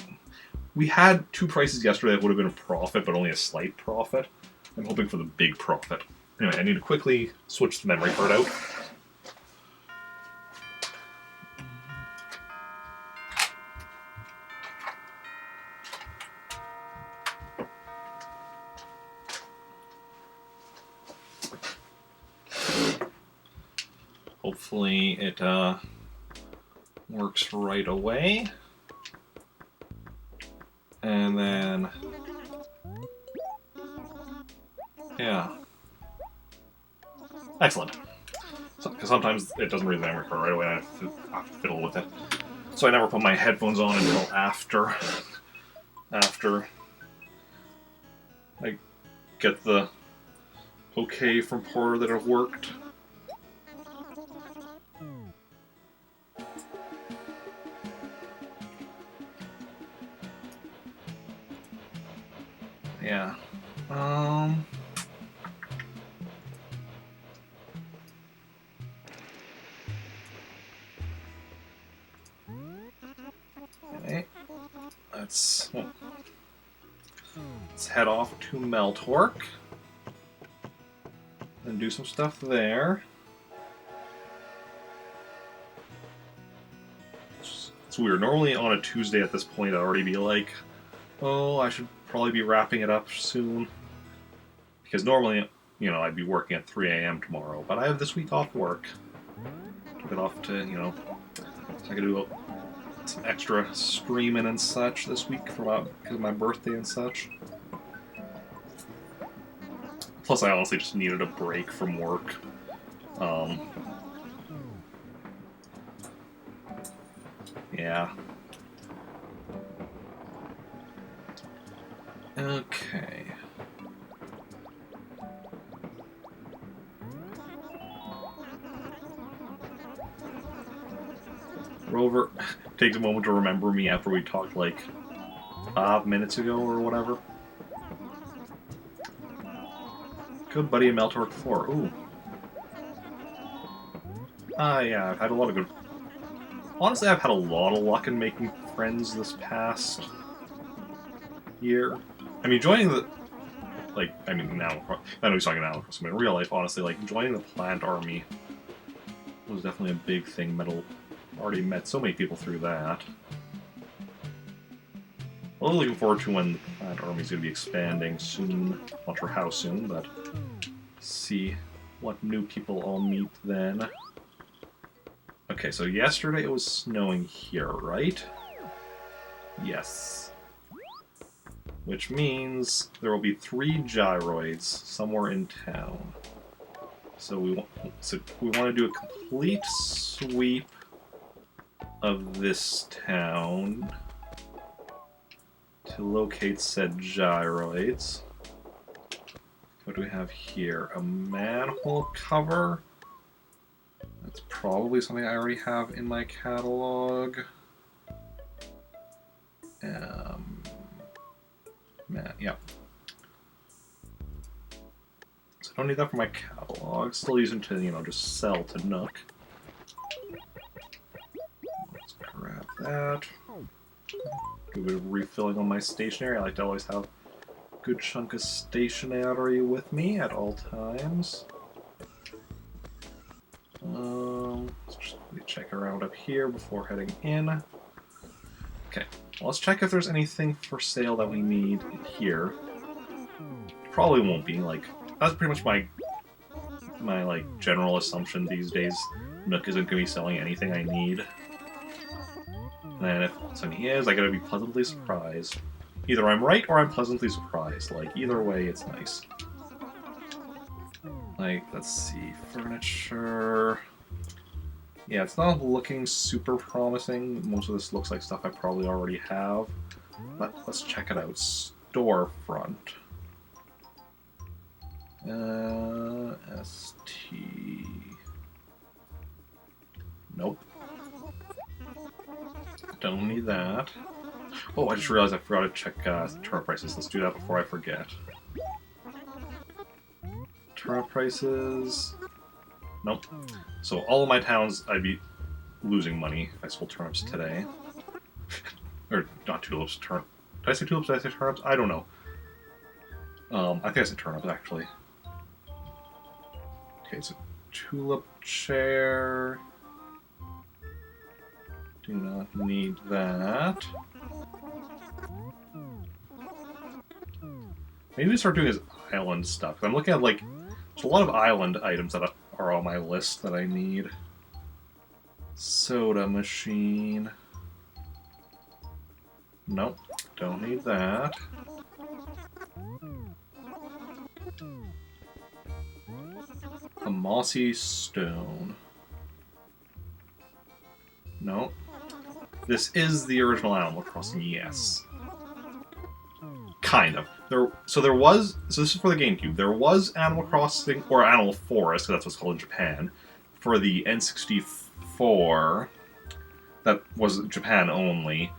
we had 2 prices yesterday that would have been a profit, but only a slight profit. I'm hoping for the big profit. Anyway, I need to quickly switch the memory card out. Hopefully it works right away. And then, yeah. Excellent. Because sometimes it doesn't read the memory card right away, I have to fiddle with it. So I never put my headphones on until after I get the okay from Porter that it worked. Yeah. Okay. Let's head off to Meltork and do some stuff there. It's weird. Normally on a Tuesday at this point, I'd already be like, oh, I should probably be wrapping it up soon. Because normally, you know, I'd be working at 3 a.m. tomorrow, but I have this week off work. Took it off to, you know, so I could do some extra streaming and such this week because of my birthday and such. Plus, I honestly just needed a break from work. Yeah. Okay. Rover takes a moment to remember me after we talked like 5 minutes ago or whatever. Good buddy of Meltork 4. Ooh. Yeah, I've had a lot of good... Honestly, I've had a lot of luck in making friends this past year. I mean, joining the... Like, I mean, now... I know he's talking Animal Crossing, but in real life, honestly, like, joining the plant army was definitely a big thing. Already met so many people through that. I'm really looking forward to when the plant army's going to be expanding soon. Not sure how soon, but see what new people I'll meet then. Okay, so yesterday it was snowing here, right? Yes. Which means there will be 3 gyroids somewhere in town. So we want to do a complete sweep of this town to locate said gyroids. What do we have here? A manhole cover. That's probably something I already have in my catalog. Yeah. So I don't need that for my catalog. Still using to, you know, just sell to Nook. Let's grab that. Do a bit of refilling on my stationery. I like to always have a good chunk of stationery with me at all times. Let's just check around up here before heading in. Okay, well, let's check if there's anything for sale that we need here. Probably won't be. Like, that's pretty much my like general assumption these days. Nook isn't going to be selling anything I need. And if something is, I gotta be pleasantly surprised. Either I'm right or I'm pleasantly surprised. Like, either way, it's nice. Like, let's see, furniture... Yeah, it's not looking super promising. Most of this looks like stuff I probably already have. But let's check it out. Storefront. ST... Nope. Don't need that. Oh, I just realized I forgot to check turnip prices. Let's do that before I forget. Turnip prices... Nope. So all of my towns, I'd be losing money if I sold turnips today. Or, not tulips, turnip. Did I say tulips? Did I say turnips? I don't know. I think I said turnips, actually. Okay, so tulip chair... Do not need that. Maybe we start doing his island stuff. I'm looking at, like, there's a lot of island items that are on my list that I need. Soda machine. Nope, don't need that. A mossy stone. Nope. This is the original Animal Crossing, yes. Kind of. So this is for the GameCube. There was Animal Crossing, or Animal Forest, that's what's called in Japan, for the N64. That was Japan only.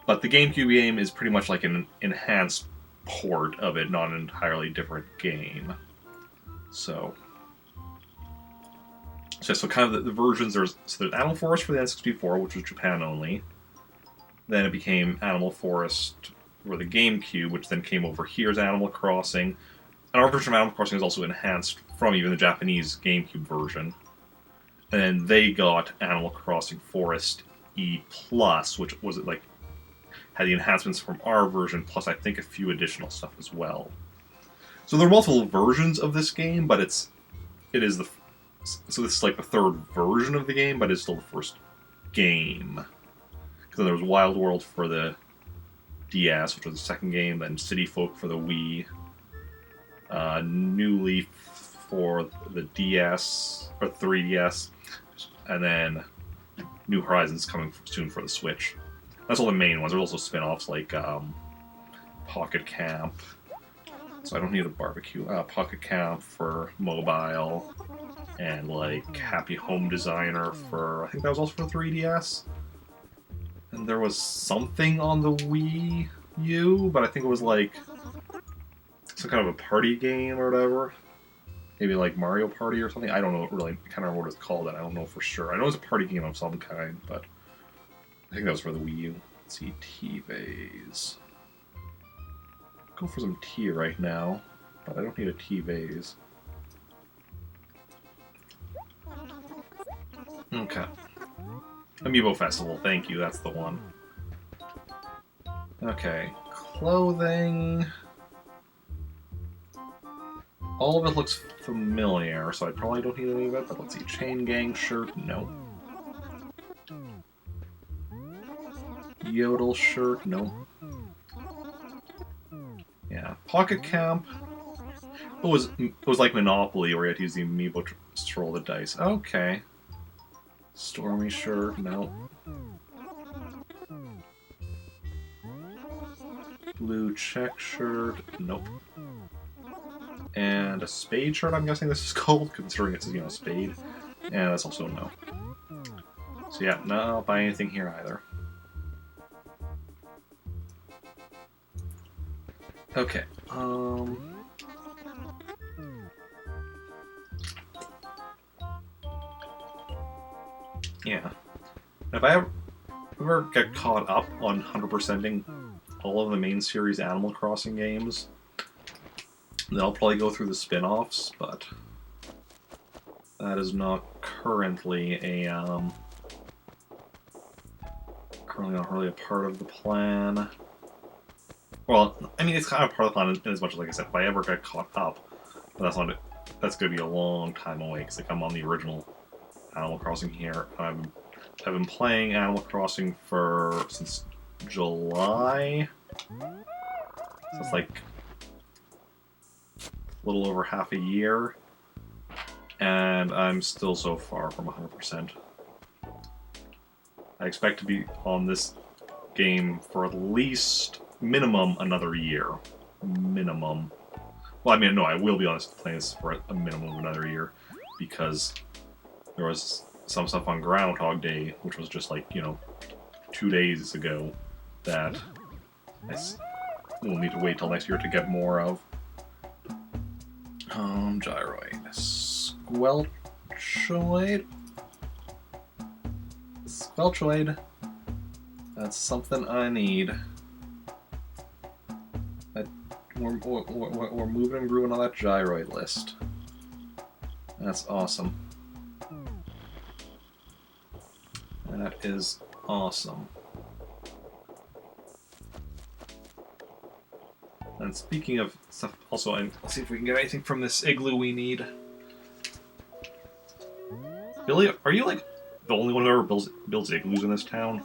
But the GameCube game is pretty much like an enhanced port of it, not an entirely different game. So kind of the versions, there's Animal Forest for the N64, which was Japan only. Then it became Animal Forest for the GameCube, which then came over here as Animal Crossing. And our version of Animal Crossing is also enhanced from even the Japanese GameCube version. And then they got Animal Crossing Forest E+, which was like had the enhancements from our version, plus I think a few additional stuff as well. So there are multiple versions of this game, but it is the... So this is like the third version of the game, but it's still the first game. Because there was Wild World for the DS, which was the second game, then City Folk for the Wii, New Leaf for the DS, or 3DS, and then New Horizons coming soon for the Switch. That's all the main ones. There's also spin-offs like Pocket Camp. So I don't need a barbecue. Pocket Camp for mobile. And like Happy Home Designer for, I think that was also for 3DS. And there was something on the Wii U, but I think it was like some kind of a party game or whatever. Maybe like Mario Party or something. I don't know really. I can't remember what it's called. And I don't know for sure. I know it's a party game of some kind, but I think that was for the Wii U. Let's see, T-Vase. Go for some tea right now, but I don't need a T-Vase. Okay. Amiibo Festival, thank you, that's the one. Okay, clothing... All of it looks familiar, so I probably don't need any of it, but let's see. Chain Gang shirt, no. Yodel shirt, no. Yeah, Pocket Camp. It was like Monopoly, where you had to use the amiibo to roll the dice. Okay. Stormy shirt, no. Blue check shirt, nope. And a spade shirt, I'm guessing this is called, considering it's, you know, spade. And that's also no. So yeah, no, I'll buy anything here either. Okay, yeah. If I ever get caught up on 100%ing all of the main series Animal Crossing games, then I'll probably go through the spin-offs, but that is not currently not really a part of the plan. Well, I mean, it's kind of part of the plan in as much as, like I said, if I ever get caught up, but that's not it. That's going to be a long time away, because like, I'm on the original Animal Crossing here. I've been playing Animal Crossing since July. So it's like a little over half a year. And I'm still so far from 100%. I expect to be on this game for at least minimum another year. Minimum. Well, I mean, no, I will be on this playing this for a minimum of another year, because there was some stuff on Groundhog Day, which was just like, 2 days ago, that we'll need to wait till next year to get more of. Gyroid. Squelchoid? Squelchoid. That's something I need. We're moving and grooving on that gyroid list. That's awesome. That is awesome. And speaking of stuff, also, and let's see if we can get anything from this igloo we need. Billy, are you like the only one who ever builds igloos in this town?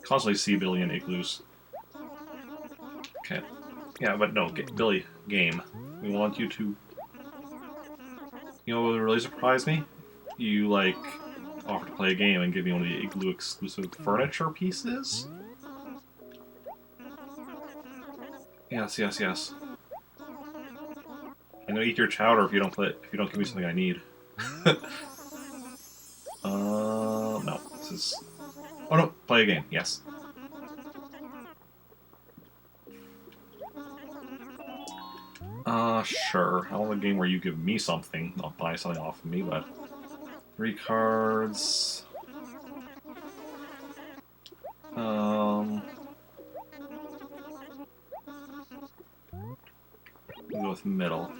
Constantly see Billy in igloos. Okay. Yeah, but no, Billy, game. We want you to... You know what would really surprise me? You, like, offer to play a game and give me one of the igloo exclusive furniture pieces? Yes, yes, yes. I'm gonna eat your chowder if you don't give me something I need. No. This is... Oh no, play a game, yes. Sure. I want a game where you give me something, not buy something off of me, but... 3 cards... We'll go with middle.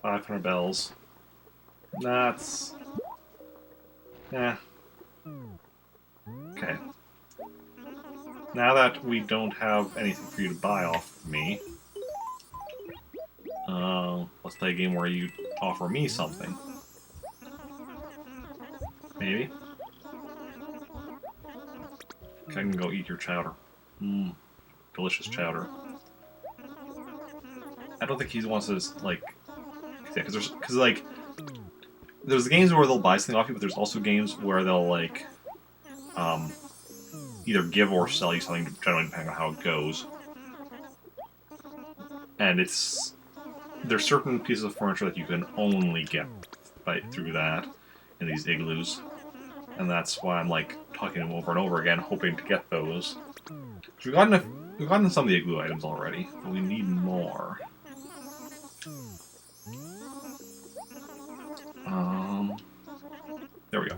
$500 bells. That's... Yeah. Okay. Now that we don't have anything for you to buy off of me, let's play a game where you offer me something. Maybe? Okay, I can go eat your chowder. Mmm. Delicious chowder. I don't think he wants to, like... Yeah, because like... There's games where they'll buy something off you, but there's also games where they'll, like... either give or sell you something, generally depending on how it goes. And it's... There's certain pieces of furniture that you can only get through that in these igloos. And that's why I'm, like, talking to him over and over again, hoping to get those. We've gotten some of the igloo items already, but we need more. There we go.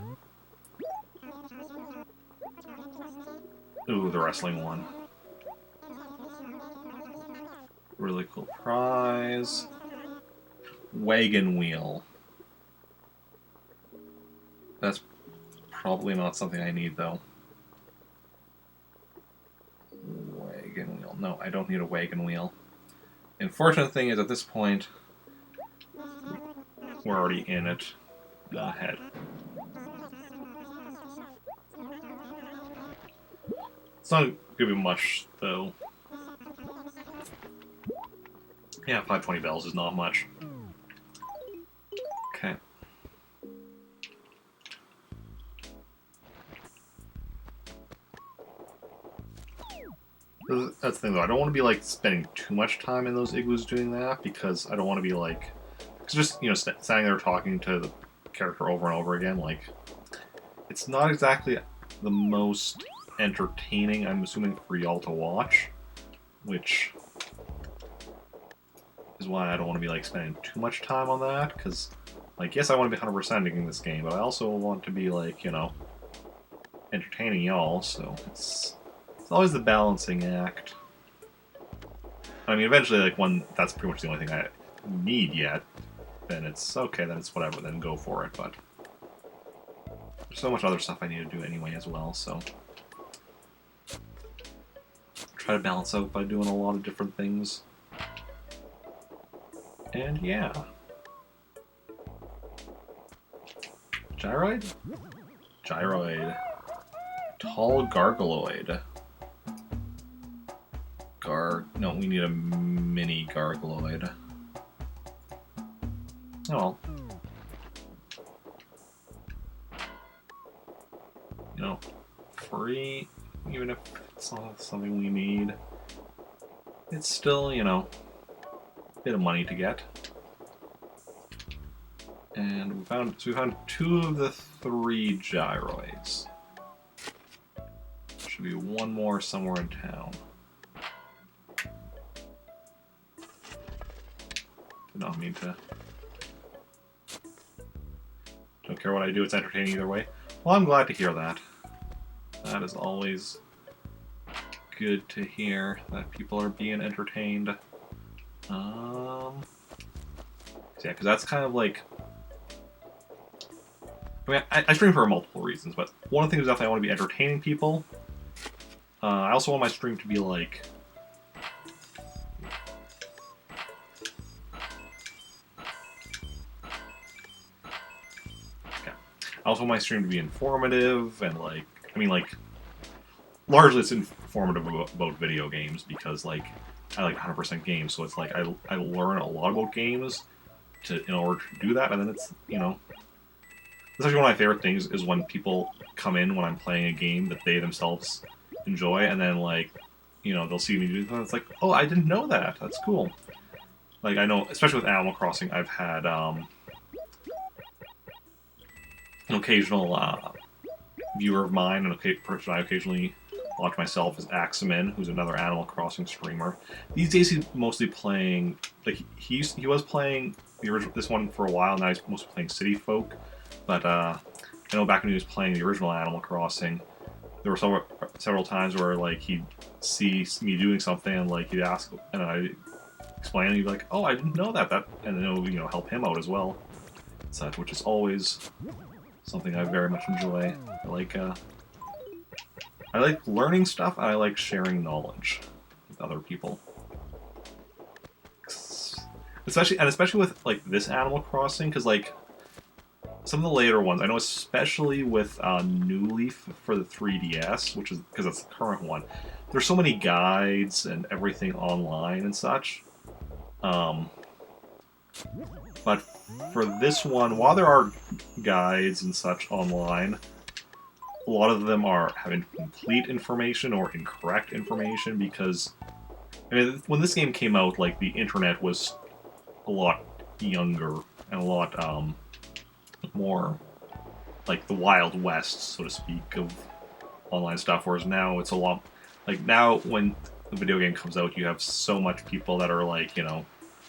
Ooh, the wrestling one. Really cool prize. Wagon wheel. That's probably not something I need, though. Wagon wheel. No, I don't need a wagon wheel. The unfortunate thing is, at this point, we're already in it. Ahead. It's not gonna be much, though. Yeah, 520 bells is not much. Okay. That's the thing, though. I don't want to be, like, spending too much time in those igloos doing that, because I don't want to be, like... Because just, standing there talking to the character over and over again, like... It's not exactly the most entertaining, I'm assuming, for y'all to watch. Which... is why I don't want to be, like, spending too much time on that, because... Like, yes, I want to be 100%ing this game, but I also want to be, like, entertaining y'all, so it's always the balancing act. I mean, eventually, like, when that's pretty much the only thing I need yet, then it's okay, then it's whatever, then go for it, but there's so much other stuff I need to do anyway as well, so try to balance out by doing a lot of different things. And yeah. Gyroid? Gyroid. Tall Gargaloid. No, we need a mini Gargaloid. Oh well. you know, free, even if it's not something we need. It's still, you know, a bit of money to get. And we found 2 of the 3 gyroids. Should be one more somewhere in town. Did not mean to. Don't care what I do, it's entertaining either way. Well, I'm glad to hear that. That is always good to hear, that people are being entertained. Yeah, because that's kind of like... I mean, I stream for multiple reasons, but one of the things is definitely I want to be entertaining people. I also want my stream to be like... I also want my stream to be informative and like, I mean like, largely it's informative about video games because like, I like 100% games, so it's like I learn a lot about games in order to do that, and then it's, you know, that's actually one of my favorite things is when people come in when I'm playing a game that they themselves enjoy, and then like, you know, they'll see me do something, it's like, oh, I didn't know that, that's cool. Like, I know, especially with Animal Crossing, I've had, an occasional viewer of mine, and a person I occasionally watch myself, is Aximin, who's another Animal Crossing streamer. These days he's mostly playing, like, he was playing the original, this one for a while, now he's mostly playing City Folk, but I know back when he was playing the original Animal Crossing, there were several times where, like, he'd see me doing something, and, like, he'd ask, and I'd explain, and he'd be like, oh, I didn't know that, and it'll, you know, help him out as well, such, which is always something I very much enjoy. I like learning stuff, and I like sharing knowledge with other people. Especially with, like, this Animal Crossing, because, like, some of the later ones, I know especially with New Leaf for the 3DS, which is, because that's the current one, there's so many guides and everything online and such. But for this one, while there are guides and such online, a lot of them have incomplete information or incorrect information because, I mean, when this game came out, like, the internet was a lot younger and a lot more like the Wild West, so to speak, of online stuff, whereas now it's a lot, like, now when the video game comes out, you have so much people that are, like, you know,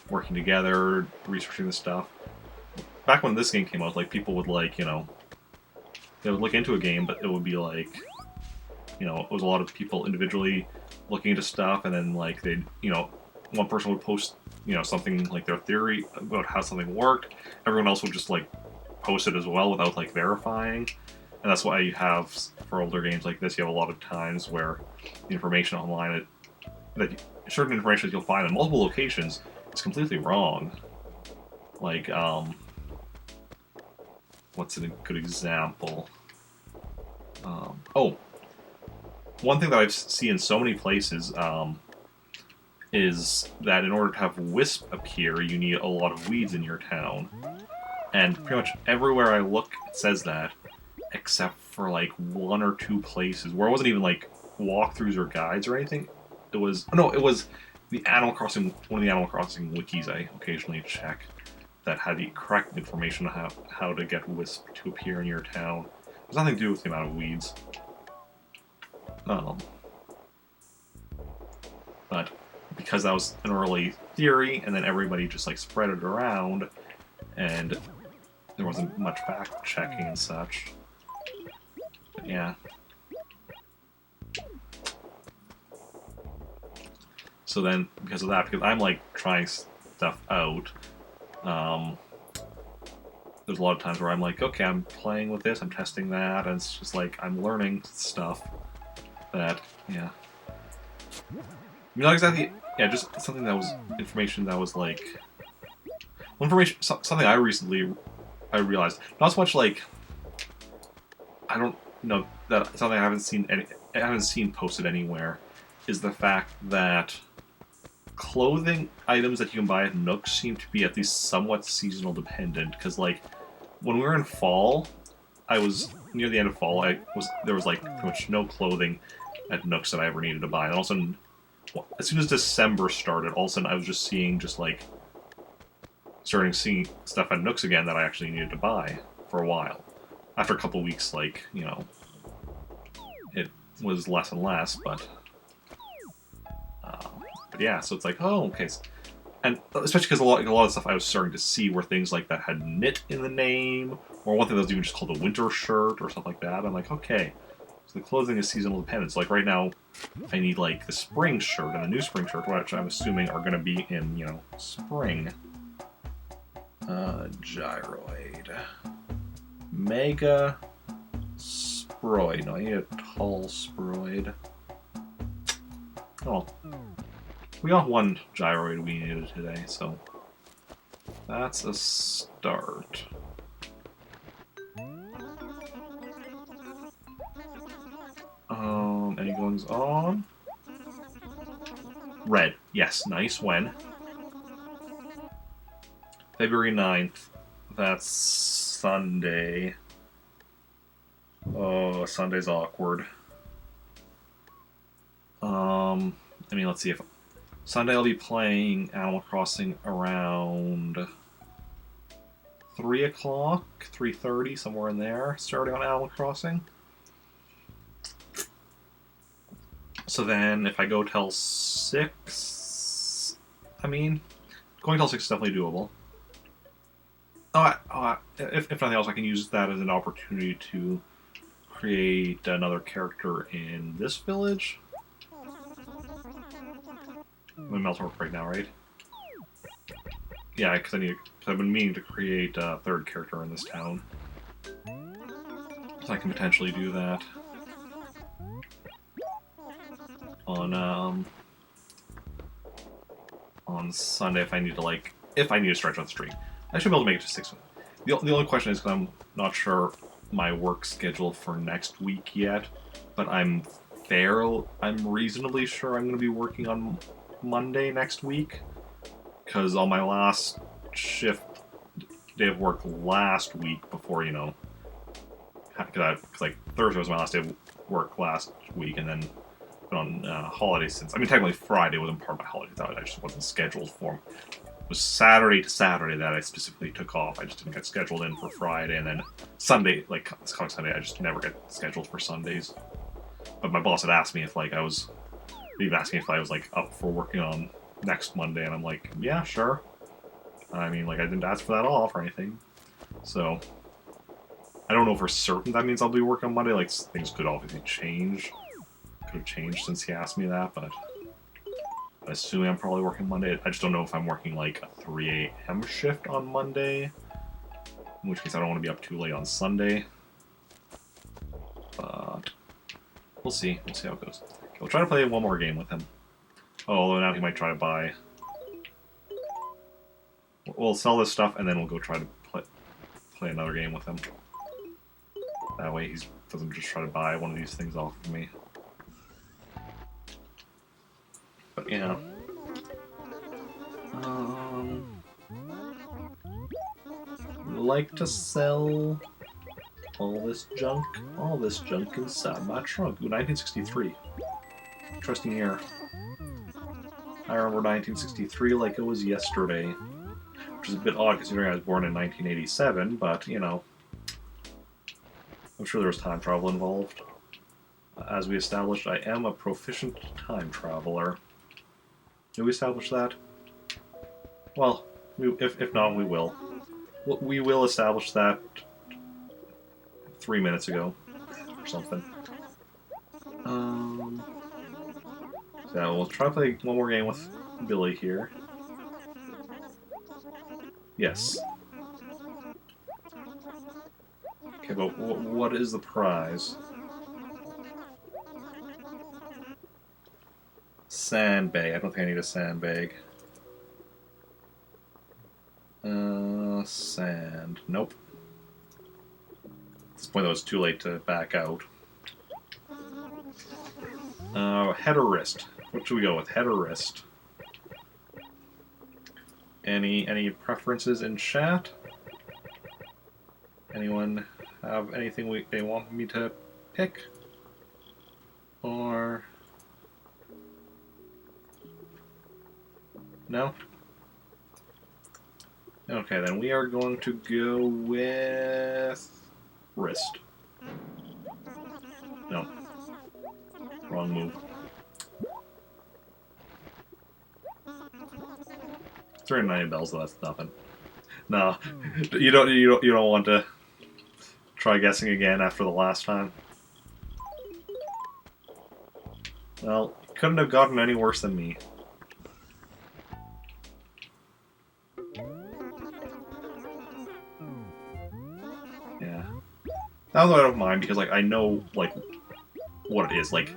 working together, researching the stuff. Back when this game came out, like, people would, like, you know, they would look into a game, but it would be like, you know, it was a lot of people individually looking into stuff, and then, like, they'd, you know, one person would post, you know, something like their theory about how something worked, everyone else would just, like, post it as well without, like, verifying. And that's why you have, for older games like this, you have a lot of times where the information online, certain information that you'll find in multiple locations is completely wrong. Like, what's a good example? Oh, one thing that I've seen in so many places is that in order to have Wisp appear, you need a lot of weeds in your town. And pretty much everywhere I look, it says that, except for, like, 1 or 2 places where it wasn't even, like, walkthroughs or guides or anything. It was the Animal Crossing, one of the Animal Crossing wikis I occasionally check that had the correct information on how to get Wisp to appear in your town. There's nothing to do with the amount of weeds. But because that was an early theory, and then everybody just, like, spread it around, and there wasn't much fact-checking and such. But yeah. So then, because of that, because I'm, like, trying stuff out, there's a lot of times where I'm like, okay, I'm playing with this, I'm testing that, and it's just like, I'm learning stuff that, yeah. I mean, not exactly, yeah, just something that was, information that was, like, something I realized, not so much like, I don't know, that something I haven't seen posted anywhere, is the fact that clothing items that you can buy at Nook seem to be at least somewhat seasonal dependent, because, like, when we were in fall, I was near the end of fall, there was like pretty much no clothing at Nooks that I ever needed to buy. And all of a sudden, as soon as December started, all of a sudden I was just seeing starting seeing stuff at Nooks again that I actually needed to buy for a while. After a couple of weeks, like, you know, it was less and less, but yeah, so it's like, oh, okay. And especially because a lot of stuff I was starting to see were things like that had knit in the name, or one thing that was even just called a winter shirt or stuff like that. I'm like, okay, so the clothing is seasonal dependent. So like right now, I need like the spring shirt and the new spring shirt, which I'm assuming are going to be in, you know, spring. Gyroid. Mega Sproid. No, I need a tall Sproid. Oh. We got one gyroid we needed today, so that's a start. Any goings on? Red. Yes, nice. When? February 9th. That's Sunday. Oh, Sunday's awkward. I mean, let's see if Sunday I'll be playing Animal Crossing around 3 o'clock, 3:30, somewhere in there, starting on Animal Crossing. So then, if I go till 6, I mean, going till 6 is definitely doable. If nothing else, I can use that as an opportunity to create another character in this village. I'm in Meltorp right now, right? Yeah, because I've been meaning to create a third character in this town. So I can potentially do that on Sunday if I need to stretch out the stream. I should be able to make it to 6. The only question is because I'm not sure my work schedule for next week yet, but I'm reasonably sure I'm going to be working on Monday next week, because on my last shift day of work last week, before, you know, because like Thursday was my last day of work last week, and then been on holiday since. I mean, technically Friday wasn't part of my holiday. I just wasn't scheduled for. It was Saturday to Saturday that I specifically took off. I just didn't get scheduled in for Friday, and then Sunday, like Comic Sunday, I just never get scheduled for Sundays. But my boss had asked me if like I was like up for working on next Monday, and I'm like, yeah, sure. I mean, like, I didn't ask for that off or anything, so I don't know for certain that means I'll be working on Monday. Like, things could obviously change. Could have changed since he asked me that, but assuming I'm probably working Monday. I just don't know if I'm working like a 3 a.m. shift on Monday, in which case I don't want to be up too late on Sunday. But we'll see. We'll see how it goes. Okay, we'll try to play one more game with him. Oh, although now he might try to buy. We'll sell this stuff and then we'll go try to play another game with him. That way he doesn't just try to buy one of these things off of me. But yeah. Like to sell all this junk inside my trunk. Ooh, 1963. Interesting year. I remember 1963 like it was yesterday, which is a bit odd considering I was born in 1987, but, you know, I'm sure there was time travel involved. As we established, I am a proficient time traveler. Did we establish that? Well, if not, we will. We will establish that 3 minutes ago, or something. So we'll try to play one more game with Billy here. Yes. Okay, but what is the prize? Sandbag. I don't think I need a sandbag. Sand. Nope. At this point, though, it's too late to back out. Head or wrist? What should we go with? Head or wrist? Any preferences in chat? Anyone have anything they want me to pick? Or... No? Okay, then we are going to go with... Wrist. No. Wrong move. 390 bells, though, that's nothing. No, you don't want to try guessing again after the last time. Well, you couldn't have gotten any worse than me. Yeah. Now though I don't mind because like I know like what it is. Like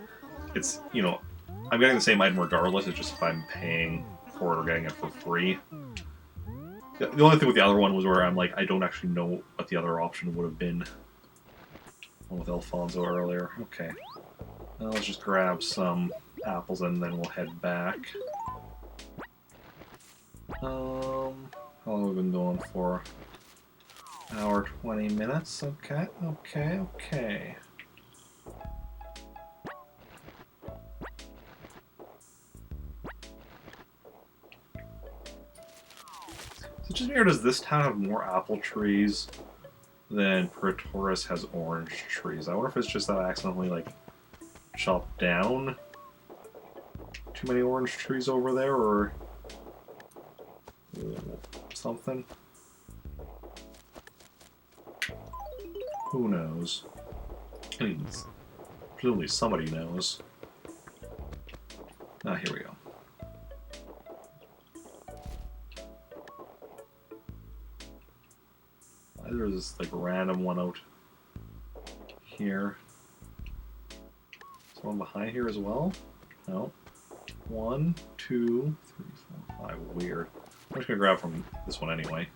it's I'm getting the same item regardless. It's just if I'm paying for it or getting it for free. The only thing with the other one was where I'm like, I don't actually know what the other option would have been. One with Alfonso earlier. Okay. Well, let's just grab some apples and then we'll head back. How long have we been going for? Hour 20 minutes. Okay, okay. So just weird, does this town have more apple trees than Pretoris has orange trees? I wonder if it's just that I accidentally, like, chopped down too many orange trees over there, or something. Who knows? I mean, presumably somebody knows. Ah, here we go. There's this like random one out here. Is one behind here as well? No. 1, 2, 3, 4, 5. Weird. I'm just gonna grab from this one anyway.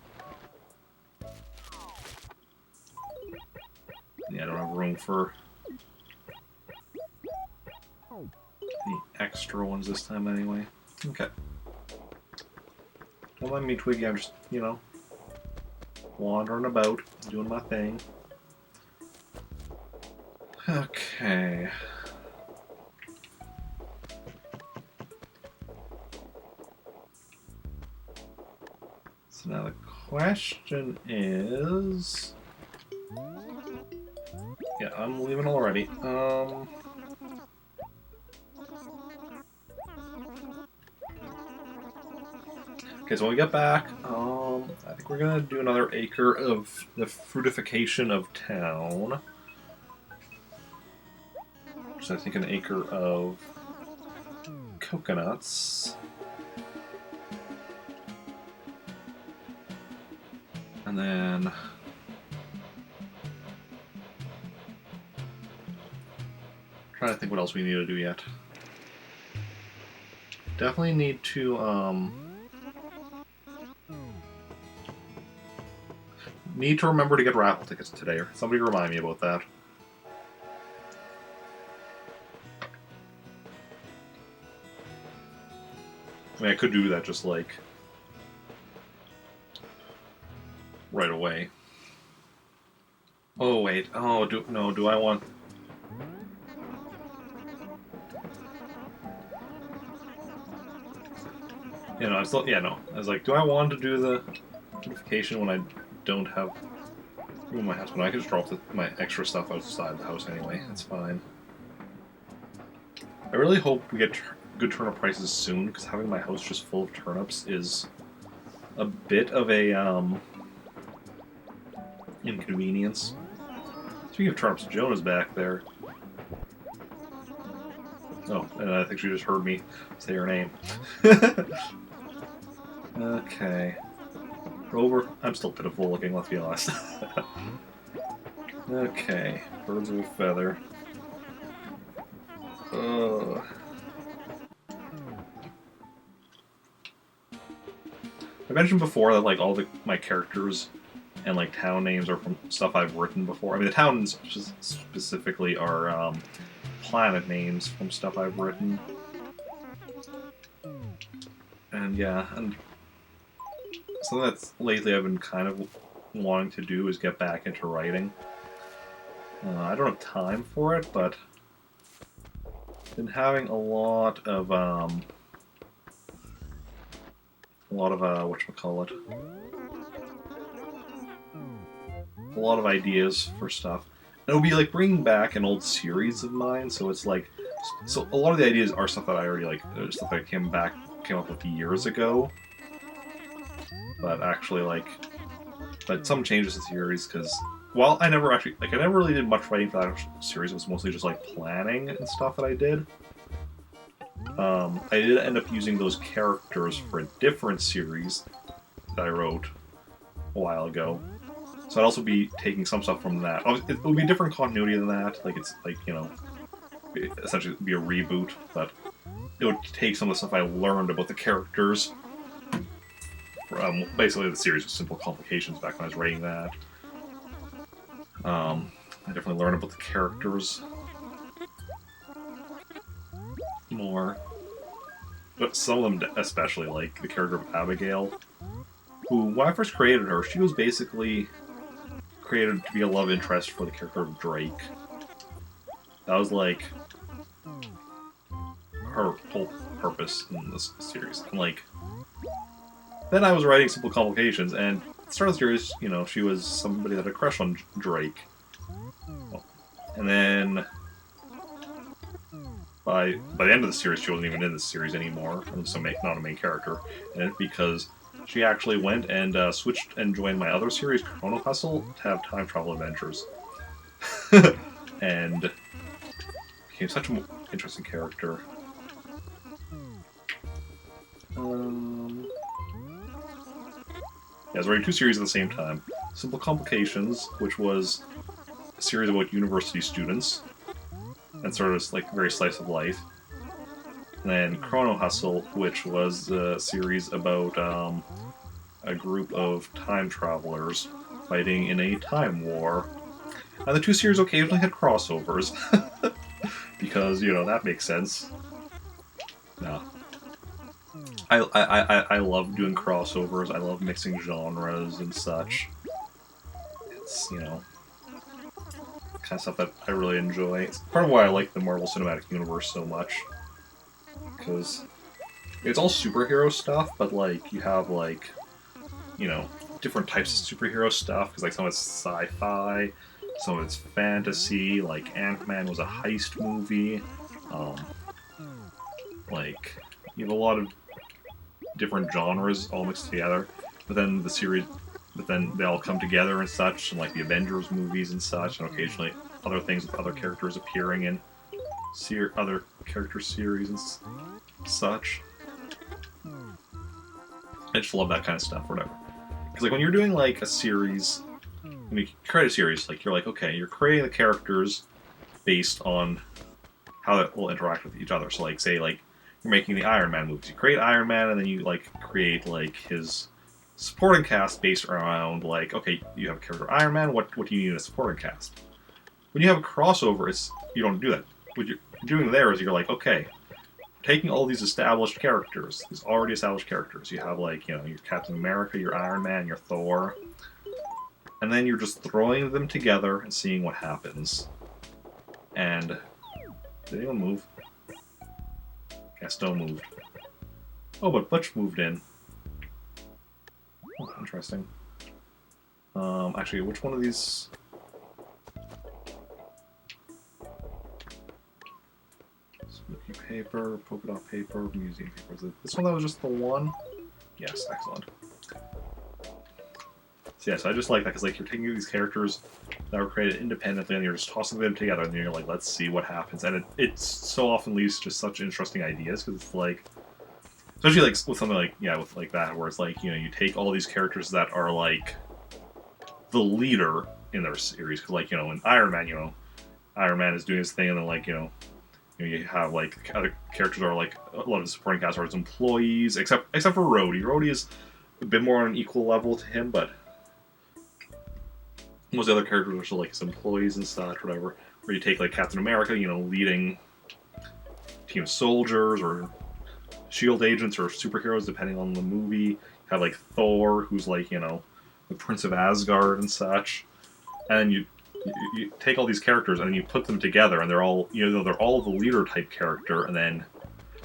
Yeah, I don't have room for the extra ones this time anyway. Okay. Don't mind me, Twiggy. I'm just, wandering about, doing my thing. Okay. So now the question is... Yeah, I'm leaving already. Okay, so when we get back, I think we're gonna do another acre of the fruitification of town. So I think an acre of coconuts. And then... trying to think what else we need to do yet. Definitely need to, need to remember to get raffle tickets today. Somebody remind me about that. I mean, I could do that just, like, right away. Oh, wait. Oh, do I want... I still... Yeah, no. I was like, do I want to do the notification when I don't have room in my house? But I can just drop my extra stuff outside the house anyway. That's fine. I really hope we get good turnip prices soon, because having my house just full of turnips is a bit of a, inconvenience. Speaking of turnips, Jonah's back there. Oh, and I think she just heard me say her name. Okay. Rover, I'm still pitiful looking, let's be honest. Okay, birds of a feather. I mentioned before that like all my characters and like town names are from stuff I've written before. I mean, the towns specifically are planet names from stuff I've written. And yeah, and something that's lately I've been kind of wanting to do is get back into writing. I don't have time for it, but been having a lot of whatchamacallit, a lot of ideas for stuff. And it'll be like bringing back an old series of mine, so it's like, so a lot of the ideas are stuff that I already like, stuff that came up with years ago. But actually, like, but some changes to the series because, well, I never really did much writing for that series. It was mostly just like planning and stuff that I did. I did end up using those characters for a different series that I wrote a while ago. So I'd also be taking some stuff from that. It would be different continuity than that. Like, it's like, you know, essentially be a reboot, but it would take some of the stuff I learned about the characters from basically the series of Simple Complications back when I was writing that. I definitely learned about the characters more. But some of them, especially, like the character of Abigail, who, when I first created her, she was basically created to be a love interest for the character of Drake. That was like her whole purpose in this series. And like, then I was writing Simple Complications, and at the start of the series, you know, she was somebody that had a crush on Drake. Well, and then by the end of the series, she wasn't even in this series anymore, and so not a main character. And because she actually went and switched and joined my other series, Chrono Hustle, to have time travel adventures. And became such an interesting character. Yeah, I was writing two series at the same time. Simple Complications, which was a series about university students, and sort of like very slice of life. And then Chrono Hustle, which was a series about a group of time travelers fighting in a time war. And the two series occasionally had crossovers, because, you know, that makes sense. No. I love doing crossovers, I love mixing genres and such. It's, you know, kind of stuff that I really enjoy. It's part of why I like the Marvel Cinematic Universe so much. Because it's all superhero stuff, but like, you have like, you know, different types of superhero stuff, because like some of it's sci-fi, some of it's fantasy, like Ant-Man was a heist movie. Like, you have a lot of different genres all mixed together, but then they all come together and such, and like the Avengers movies and such, and occasionally other things with other characters appearing in other character series and such. I just love that kind of stuff, whatever. Because like when you're doing like a series, when you create a series, like you're like, okay, you're creating the characters based on how that will interact with each other. So like, say like you're making the Iron Man movies, you create Iron Man, and then you like create like his supporting cast based around like, okay, you have a character Iron Man, what do you need in a supporting cast? When you have a crossover, you don't do that. What you're doing there is you're like, okay, taking all these established characters, these already established characters, you have like, you know, your Captain America, your Iron Man, your Thor, and then you're just throwing them together and seeing what happens. And did anyone move? Gaston moved. Oh, but Butch moved in. Oh, interesting. Actually, which one of these? Smoky paper, polka dot paper, museum paper. Is it this one that was just the one? Yes, excellent. So yes, I just like that because like you're taking these characters that were created independently and you're just tossing them together and you're like, let's see what happens. And it so often leads to just such interesting ideas because it's like, especially like with something like, yeah, with like that, where it's like, you know, you take all these characters that are like the leader in their series, because like, you know, in Iron Man, you know, Iron Man is doing his thing, and then like, you have like other characters are like a lot of the supporting cast are his employees, except for Rhodey. Rhodey is a bit more on an equal level to him, but most of the other characters are still like his employees and such, whatever. Where you take like Captain America, you know, leading a team of soldiers or shield agents or superheroes, depending on the movie. You have like Thor, who's like, you know, the Prince of Asgard and such. And you you take all these characters and then you put them together, and they're all they're all the leader type character, and then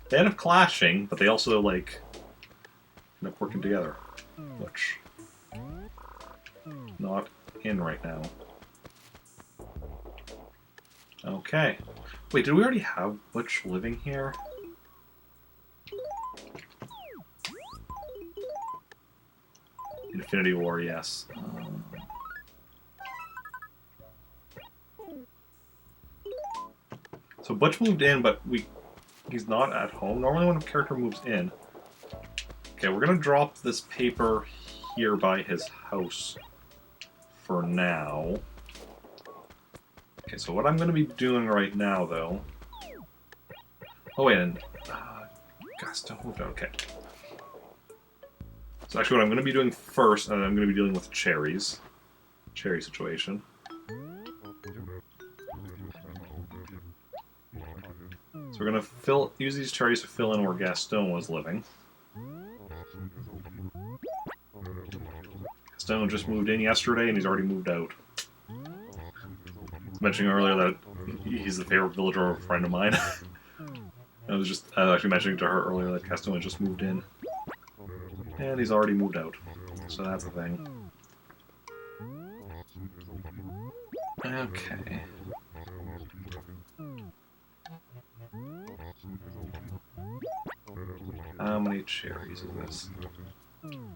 they end up clashing, but they also like end up working together, which not in right now. Okay. Wait, did we already have Butch living here? Infinity War, yes. So Butch moved in, but he's not at home. Normally when a character moves in... Okay, we're going to drop this paper here by his house for now. Okay, so what I'm going to be doing right now, though... Oh, wait, and... Gaston moved out, okay. So actually what I'm going to be doing first, and I'm going to be dealing with cherries. Cherry situation. So we're going to use these cherries to fill in where Gaston was living. Gaston just moved in yesterday, and he's already moved out. I was mentioning earlier that he's the favorite villager of a friend of mine. I was actually mentioning to her earlier that Gaston had just moved in. And he's already moved out. So that's the thing. Okay. How many cherries is this?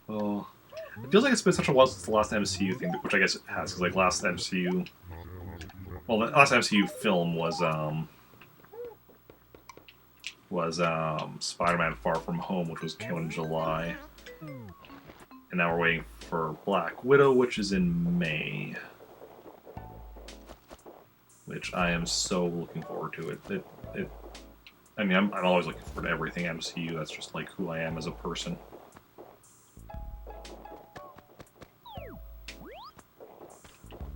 Well, it feels like it's been such a while since the last MCU thing, which I guess it has, because like last MCU... Well, the last MCU film was Spider-Man Far From Home, which came out in July. And now we're waiting for Black Widow, which is in May. Which I am so looking forward to. I mean, I'm always looking forward to everything MCU. That's just like who I am as a person.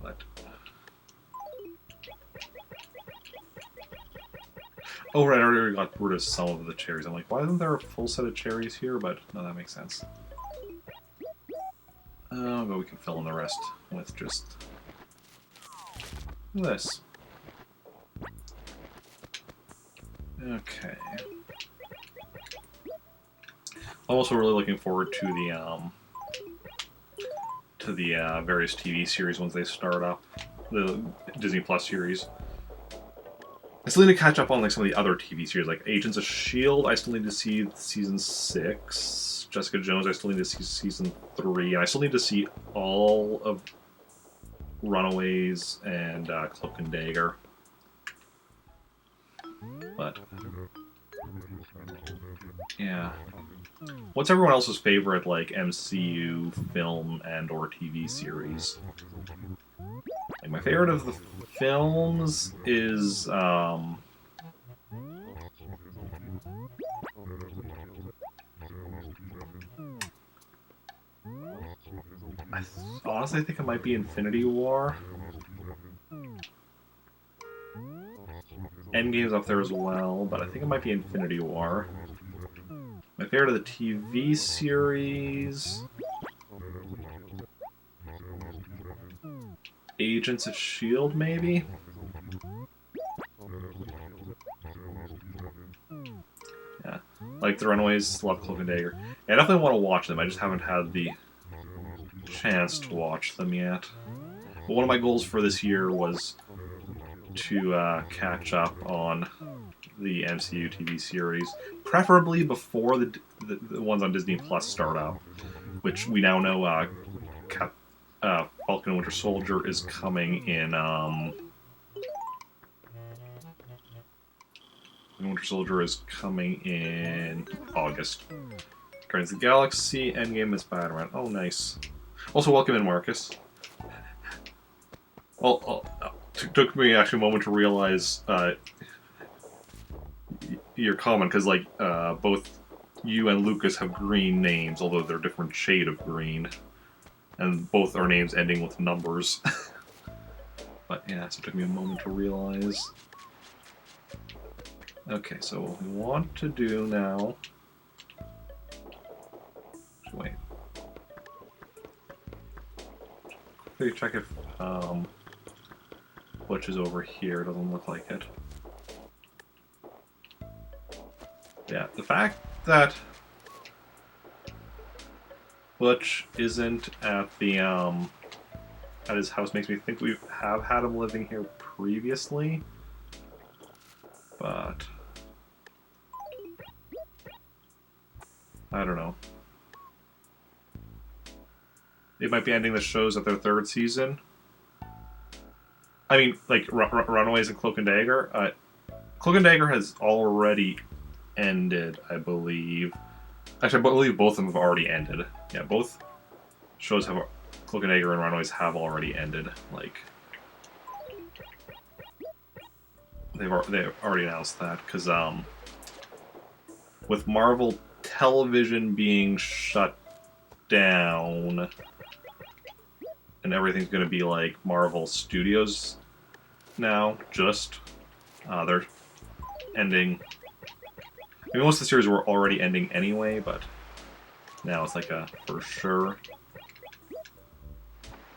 But... Oh, right, I already got rid of some of the cherries. I'm like, why isn't there a full set of cherries here? But no, that makes sense. But we can fill in the rest with just this. Okay. I'm also really looking forward to the various TV series once they start up, the Disney Plus series. I still need to catch up on like some of the other TV series, like Agents of S.H.I.E.L.D. I still need to see season 6. Jessica Jones, I still need to see season 3, and I still need to see all of Runaways and Cloak and Dagger. But yeah, what's everyone else's favorite like MCU film and or TV series? Like, my favorite of the films is I honestly think it might be Infinity War. Endgame's up there as well, but I think it might be Infinity War. My favorite of the TV series... Agents of S.H.I.E.L.D., maybe? Yeah. Like the Runaways, love Cloak and Dagger. Yeah, I definitely want to watch them, I just haven't had the chance to watch them yet. But one of my goals for this year was to catch up on the MCU TV series, preferably before the ones on Disney Plus start up, which we now know Falcon and Winter Soldier is coming in Winter Soldier is coming in August. Guardians of the Galaxy, Endgame, and Spider-Man. Oh, nice. Also, welcome in, Marcus. Well, took me actually a moment to realize your comment, because like both you and Lucas have green names, although they're a different shade of green, and both are names ending with numbers. But yeah, so it took me a moment to realize. Okay, so what we want to do now... Wait. Quickly check if... Butch is over here. Doesn't look like it. Yeah, the fact that Butch isn't at the at his house makes me think we have had him living here previously, but I don't know. They might be ending the shows at their 3rd season. I mean, like Runaways and Cloak and Dagger. Cloak and Dagger has already ended, I believe. Actually, I believe both of them have already ended. Yeah, both shows have Cloak and Dagger and Runaways have already ended. Like they've already announced that because with Marvel Television being shut down and everything's going to be like Marvel Studios now. Just they're ending. I mean, most of the series were already ending anyway, but now it's like a for sure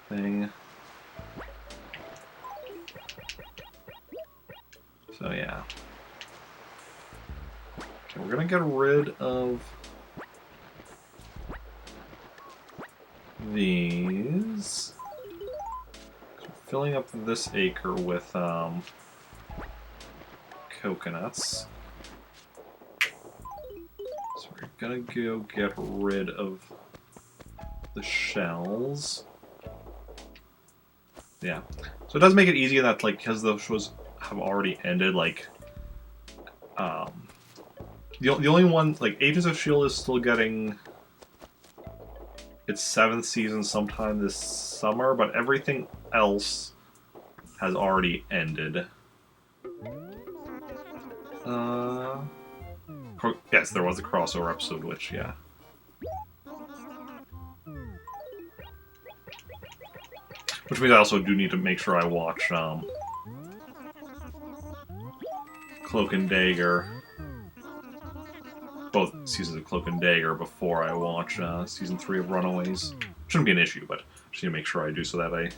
thing. So yeah. Okay, we're gonna get rid of these. Filling up this acre with coconuts. So we're gonna go get rid of the shells. Yeah. So it does make it easy that, like, because those shows have already ended, like, the only one, like, Agents of S.H.I.E.L.D. is still getting its 7th season sometime this summer, but everything else has already ended. Yes, there was a crossover episode, which, yeah. Which means I also do need to make sure I watch Cloak and Dagger, both seasons of Cloak and Dagger, before I watch season 3 of Runaways. Shouldn't be an issue, but just need to make sure I do so that I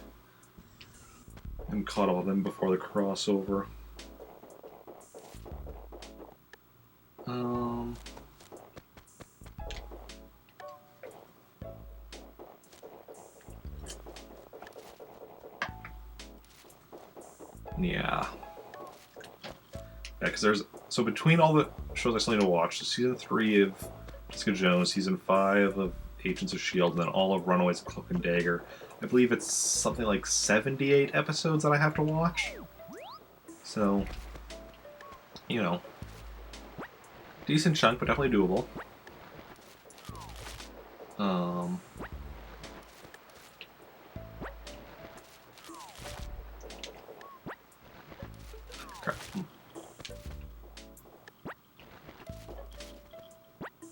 am caught up with them before the crossover. Yeah. Yeah, because there's... So between all the shows I still need to watch, so season 3 of Jessica Jones, season 5 of Agents of S.H.I.E.L.D., and then all of Runaways and Cloak and Dagger, I believe it's something like 78 episodes that I have to watch. So, you know, decent chunk, but definitely doable. Crap.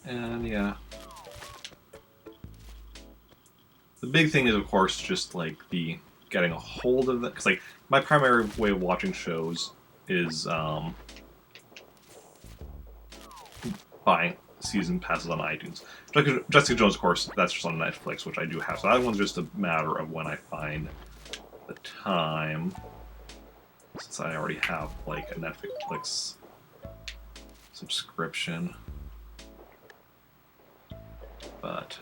And yeah. The big thing is, of course, just like the getting a hold of it. Because, like, my primary way of watching shows is buying season passes on iTunes. Jessica Jones, of course, that's just on Netflix, which I do have. So that one's just a matter of when I find the time. Since I already have, like, a Netflix subscription. But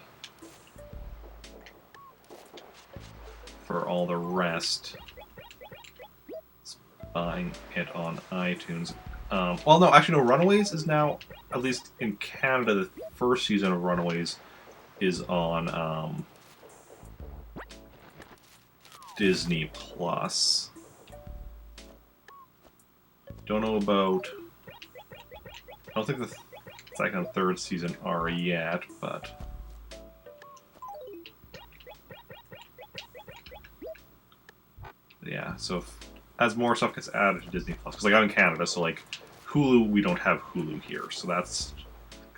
for all the rest, it's buying it on iTunes. Well, no, actually, no. Runaways is now, at least in Canada, the first season of Runaways is on Disney Plus. Don't know about... I don't think the second and third season are yet, but... Yeah, so as more stuff gets added to Disney Plus, because like I'm in Canada, so like Hulu, we don't have Hulu here, so that's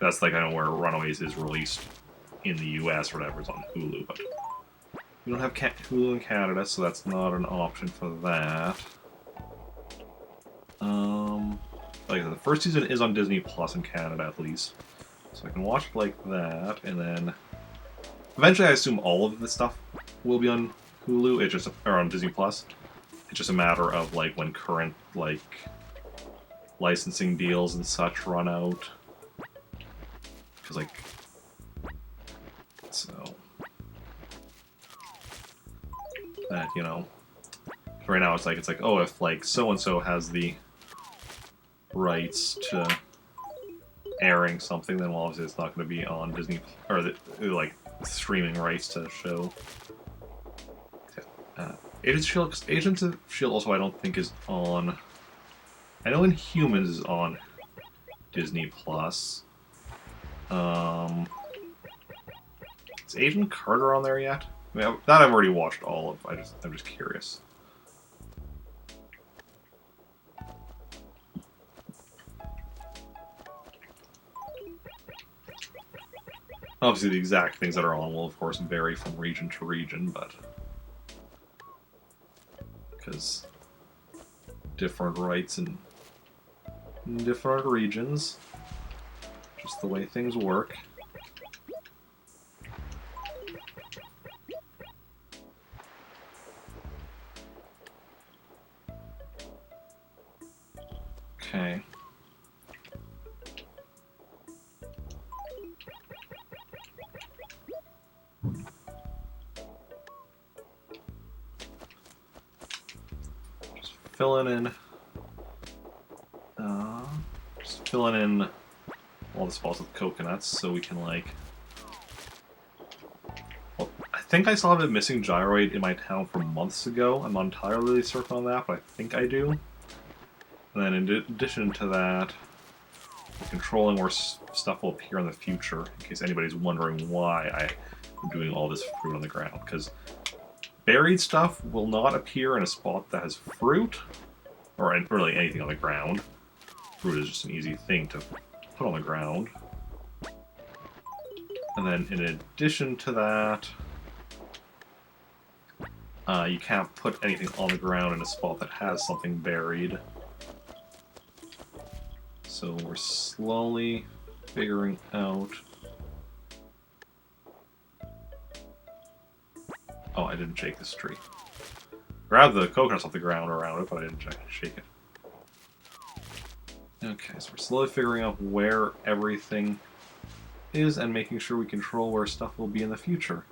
like I know where Runaways is released in the U.S. or whatever is on Hulu, but we don't have Hulu in Canada, so that's not an option for that. Like I said, the first season is on Disney Plus in Canada at least, so I can watch it like that, and then eventually I assume all of the stuff will be on Hulu, or on Disney Plus. It's just a matter of like when current like licensing deals and such run out. Because like, so that, you know, right now it's like oh, if like so and so has the rights to airing something, then well, obviously it's not going to be on Disney, or the, like streaming rights to the show. Agents of Shield also I don't think is on. I know Inhumans is on Disney Plus. Is Agent Carter on there yet? I mean, that I've already watched all of. I'm just curious. Obviously, the exact things that are on will, of course, vary from region to region, but because different rights in different regions, just the way things work. Okay. Just filling in all the spots with coconuts so we can like. Well, I think I still have a missing gyroid in my town from months ago. I'm not entirely certain on that, but I think I do. And then in addition to that, controlling where stuff will appear in the future, in case anybody's wondering why I'm doing all this fruit on the ground. Because buried stuff will not appear in a spot that has fruit, or really anything on the ground. Fruit is just an easy thing to put on the ground. And then in addition to that, you can't put anything on the ground in a spot that has something buried. So we're slowly figuring out... Oh, I didn't shake this tree. Grab the coconuts off the ground around it, but I didn't shake it. Okay, so we're slowly figuring out where everything is and making sure we control where stuff will be in the future.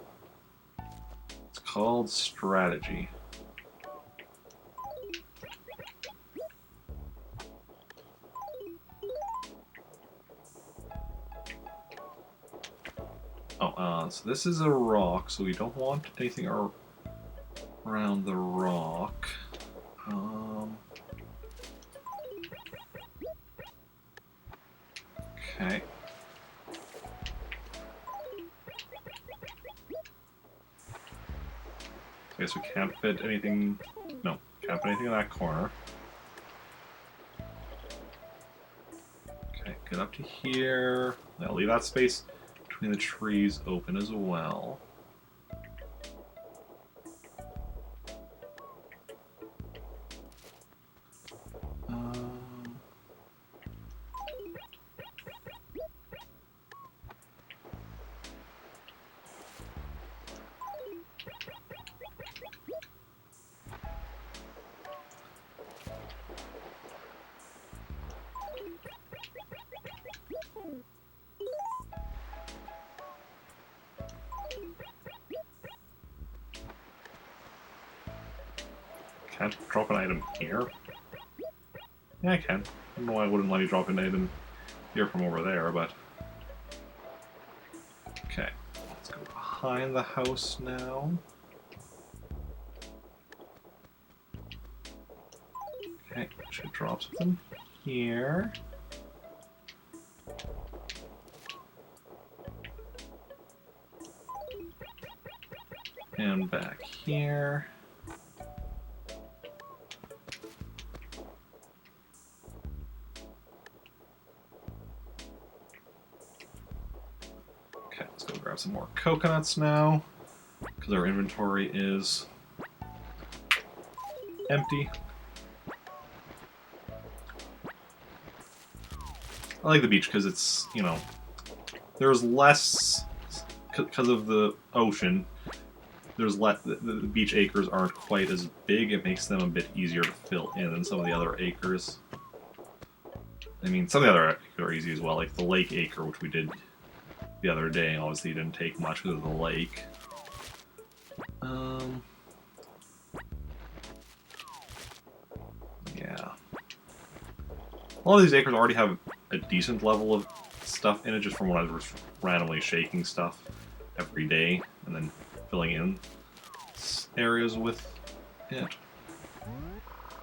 It's called strategy. So this is a rock, so we don't want anything around the rock. Okay. I guess we can't fit anything... No, can't fit anything in that corner. Okay, get up to here. I'll leave that space between the trees open as well. Can't drop an item here? Yeah, I can. I don't know why I wouldn't let you drop an item here from over there, but... Okay, let's go behind the house now. Okay, should drop something here. And back here. Grab some more coconuts now, because our inventory is empty. I like the beach because it's, you know, there's less, because of the ocean, there's the beach acres aren't quite as big. It makes them a bit easier to fill in than some of the other acres. I mean, some of the other acres are easy as well, like the lake acre, which we did the other day. Obviously, didn't take much because of the lake. Yeah. A lot of these acres already have a decent level of stuff in it, just from when I was randomly shaking stuff every day and then filling in areas with it.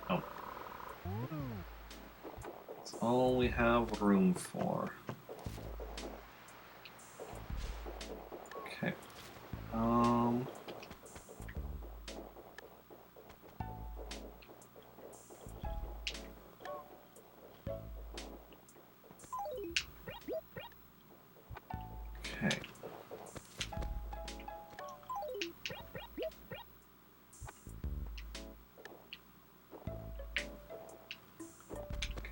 Oh. That's all we have room for. Okay. Okay.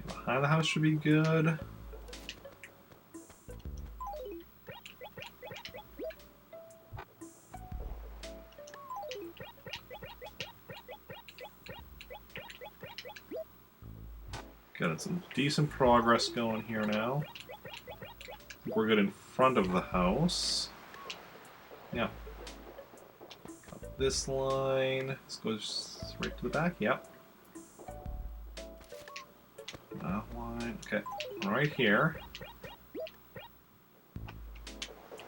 Behind the house should be good. Got some decent progress going here now. We're good in front of the house. Yeah. Got this line. This goes right to the back. Yep. That line. Okay. Right here.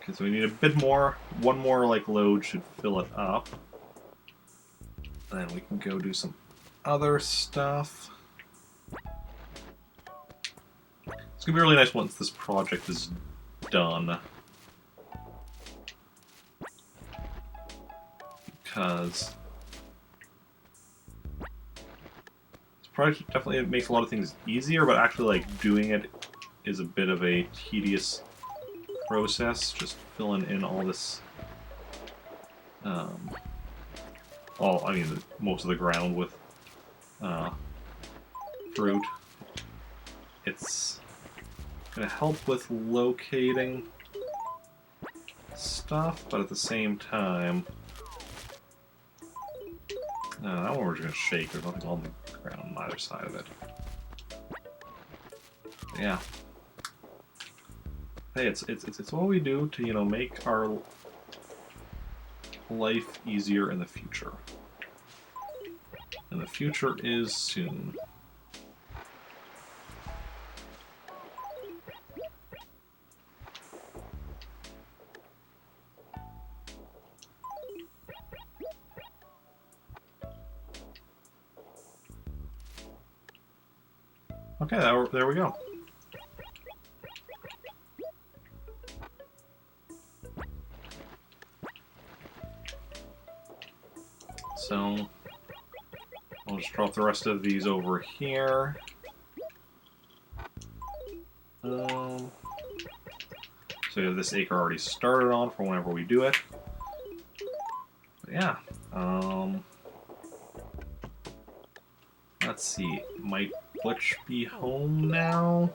Okay, so we need a bit more. One more like load should fill it up. And then we can go do some other stuff. It's gonna be really nice once this project is done. Because this project definitely makes a lot of things easier, but actually like doing it is a bit of a tedious process. Just filling in all this, most of the ground with fruit. It's gonna help with locating stuff, but at the same time, that one we're just gonna shake. There's nothing on the ground on either side of it. Yeah. Hey, it's what we do to make our life easier in the future. And the future is soon. Okay, there we go. So, I'll just drop the rest of these over here. So we have this acre already started on for whenever we do it. But yeah. Let's see. Might Butch be home now?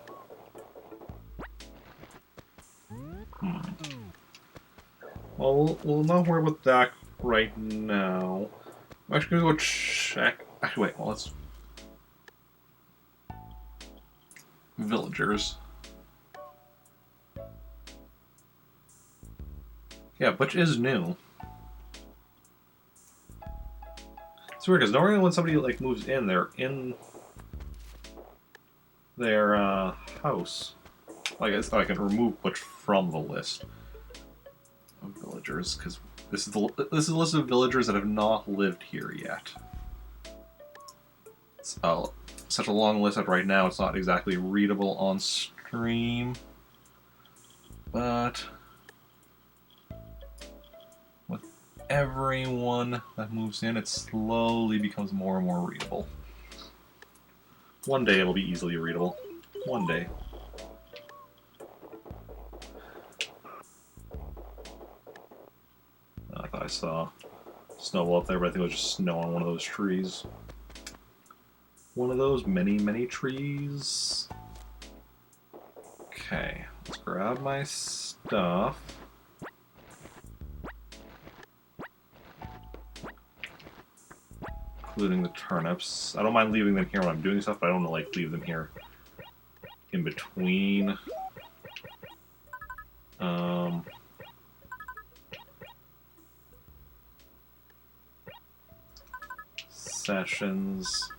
Well, we'll not worry about that right now. I'm actually gonna go check. Actually, wait. Well, let's villagers. Yeah, Butch is new. It's weird because normally when somebody like moves in, they're in their house. Like I thought I can remove Butch from the list of villagers because this is a list of villagers that have not lived here yet. It's such a long list that right now it's not exactly readable on stream, but with everyone that moves in, it slowly becomes more and more readable. One day it'll be easily readable. One day. I thought I saw snowball up there, but I think it was just snow on one of those trees. One of those many, many trees. Okay, let's grab my stuff. including the turnips. I don't mind leaving them here when I'm doing stuff, but I don't want to like leave them here in between. Sessions.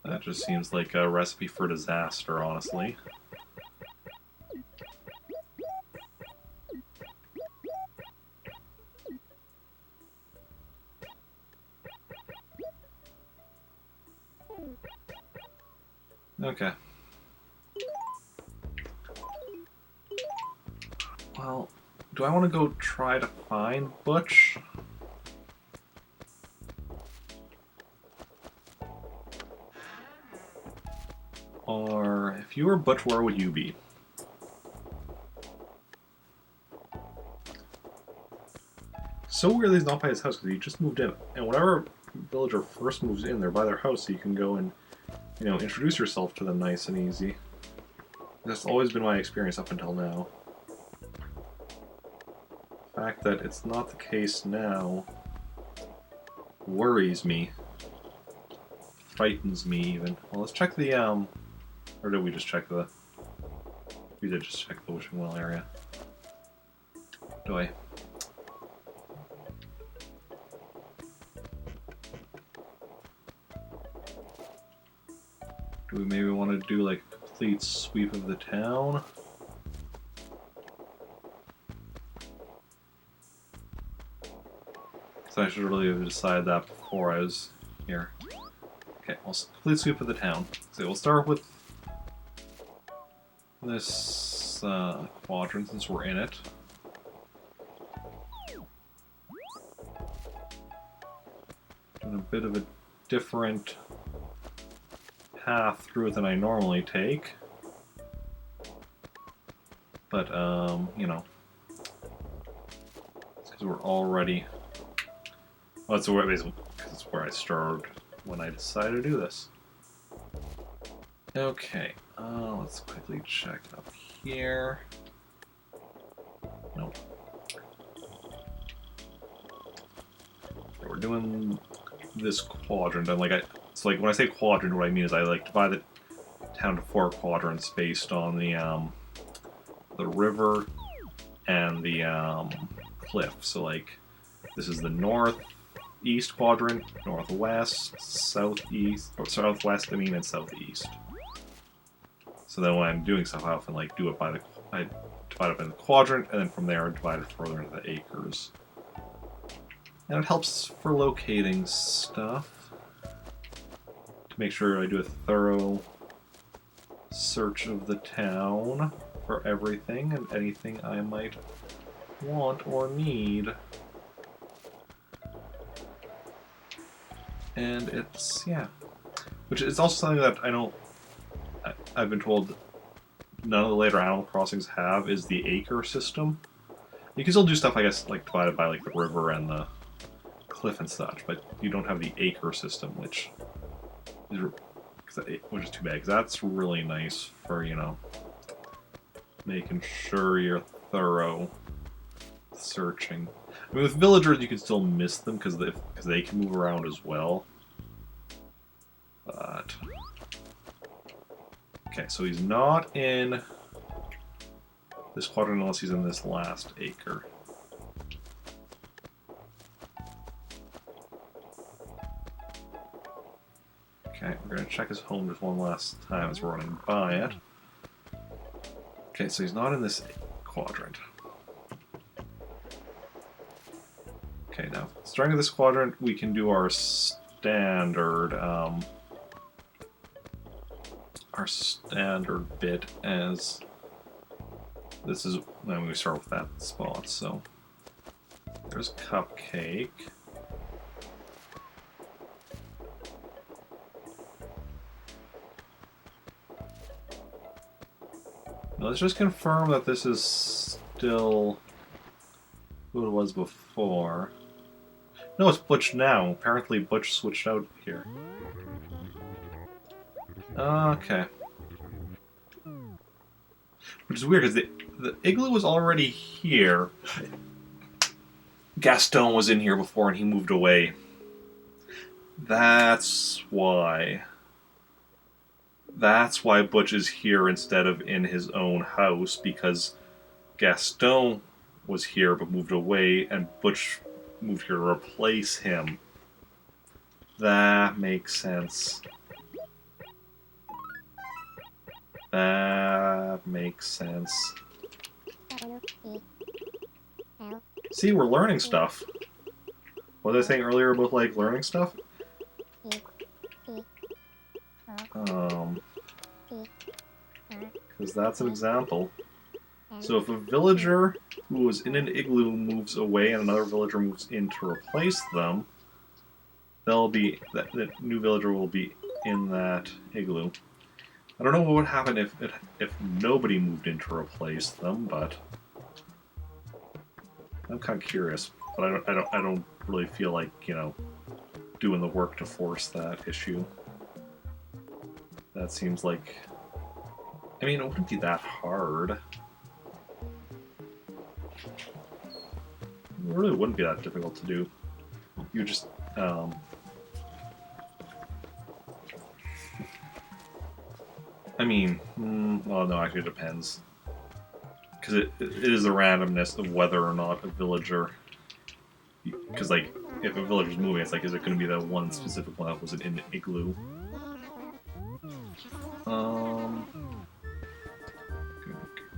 That just seems like a recipe for disaster, honestly. Okay. Well, do I want to go try to find Butch? Or, if you were Butch, where would you be? So weird that he's not by his house, because he just moved in. And whenever villager first moves in, they're by their house, so you can go and, you know, introduce yourself to them nice and easy. That's always been my experience up until now. The fact that it's not the case now worries me. Frightens me, even. Well, let's check the, or did we just check the... We did just check the wishing well area. Do I... Do we maybe want to do like a complete sweep of the town? So I should really have decided that before I was here. Okay, well, complete sweep of the town. So we'll start with this quadrant since we're in it. Doing a bit of a different path through it than I normally take. But, you know, it's because we're already... Well, that's basically because it's where I started when I decided to do this. Okay, let's quickly check up here. Nope. So we're doing this quadrant, and like so like when I say quadrant, what I mean is I like divide the town to 4 quadrants based on the river and the cliff. So like this is the northeast quadrant, northwest, southeast, or southwest, I mean, and southeast. So then when I'm doing stuff, I often like do it by I divide up in the quadrant, and then from there I divide it further into the acres. And it helps for locating stuff. To make sure I do a thorough search of the town for everything and anything I might want or need. And it's, yeah. Which is also something that I've been told none of the later Animal Crossings have, is the acre system. You can still do stuff, I guess, like divided by like the river and the cliff and such, but you don't have the acre system, which is too bad, because that's really nice for, you know, making sure you're thorough searching. I mean, with villagers, you can still miss them because they can move around as well. But okay, so he's not in this quadrant unless he's in this last acre. Okay, we're going to check his home just one last time as we're running by it. Okay, so he's not in this quadrant. Okay, now, starting with this quadrant, we can do our standard bit as this is when we start with that spot. So there's Cupcake. Now let's just confirm that this is still who it was before. No, it's Butch now. Apparently Butch switched out here. Okay. Which is weird, because the igloo was already here. Gaston was in here before and he moved away. That's why. That's why Butch is here instead of in his own house, because Gaston was here but moved away, and Butch moved here to replace him. That makes sense. That makes sense. See, we're learning stuff. What was I saying earlier about, like, learning stuff? Because that's an example. So if a villager who was in an igloo moves away and another villager moves in to replace them, the new villager will be in that igloo. I don't know what would happen if nobody moved in to replace them, but I'm kind of curious. But I don't really feel like, you know, doing the work to force that issue. That seems like, I mean, it wouldn't be that hard. It really wouldn't be that difficult to do. You just, I mean, well, no, actually it depends. Because it is the randomness of whether or not a villager, because, like, if a villager's moving, it's like, is it going to be that one specific one that was in an igloo?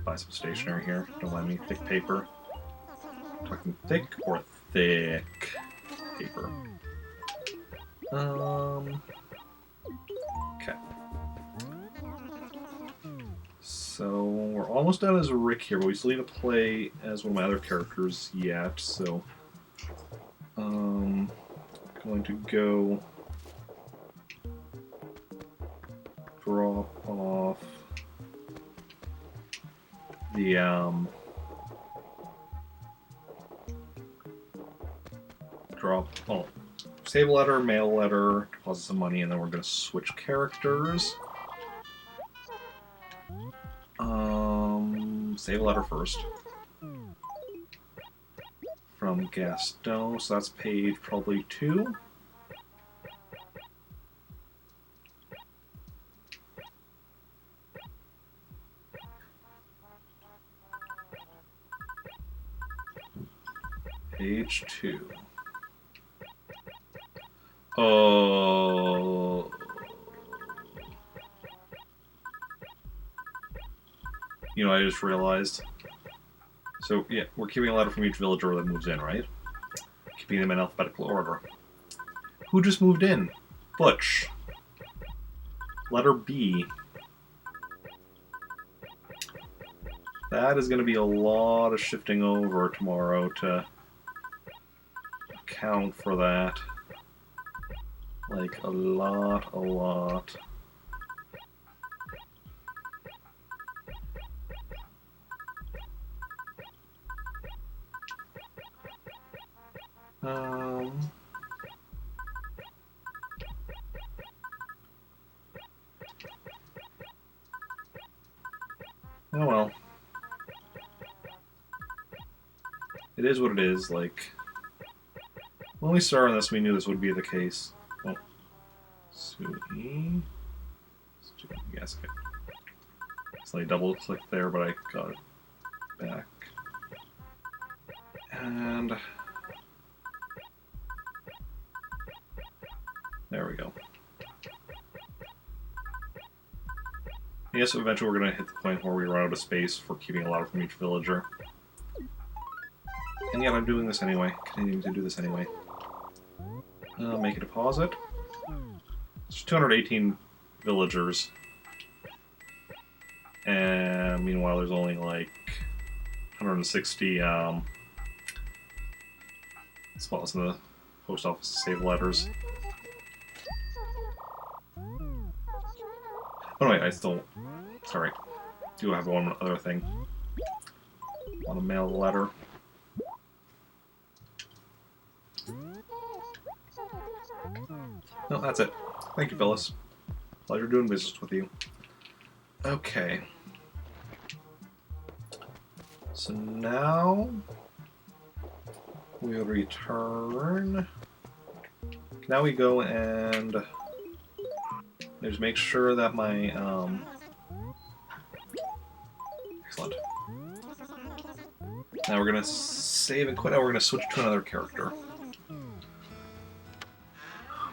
Buy some stationery here. Don't mind me. Thick paper. Talking thick or thick paper? Okay. So we're almost done as Rick here, but we still need to play as one of my other characters yet. So, going to go drop off the save a letter, mail a letter, deposit some money, and then we're going to switch characters. Save a letter first. From Gaston, so that's page probably 2. Page 2. Oh. You know, I just realized. So, yeah, we're keeping a letter from each villager that moves in, right? Keeping them in alphabetical order. Who just moved in? Butch. Letter B. That is going to be a lot of shifting over tomorrow to account for that. Like, a lot. Oh well. It is what it is, like... When we started this, we knew this would be the case. Oh. Sui... Yes, okay. So I double-click there, but I got it back. And... there we go. Yes, eventually we're going to hit the point where we run out of space for keeping a letter from each villager. And yet I'm doing this anyway. Continuing to do this anyway. Make a deposit. There's 218 villagers. And meanwhile there's only like 160 spots in the post office to save letters. Oh no, wait, I still... sorry. Do have one other thing. Want to mail a letter. No, that's it. Thank you, Phyllis. Pleasure doing business with you. Okay. So now... we'll return. Now we go and just make sure that my excellent. Now we're gonna save and quit. Now we're gonna switch to another character,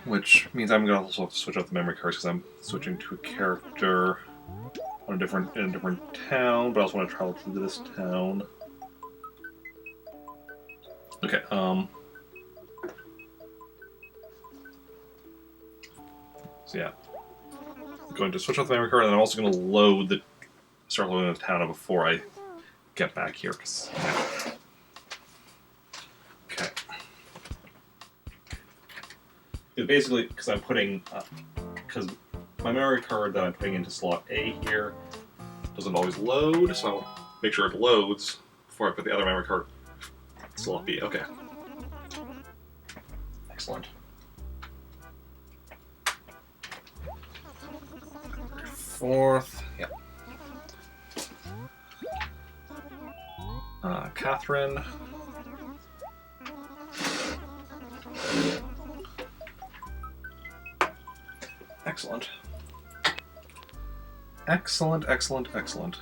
which means I'm gonna also have to switch out the memory cards because I'm switching to a character in a different town, but I also want to travel to this town. Okay. So yeah, I'm going to switch out the memory card, and I'm also going to start loading the town before I get back here. Okay. It's basically because I'm putting because my memory card that I'm putting into slot A here doesn't always load, so I'll make sure it loads before I put the other memory card in slot B. Okay. Excellent. Fourth, yeah. Catherine. Excellent. Excellent, excellent, excellent.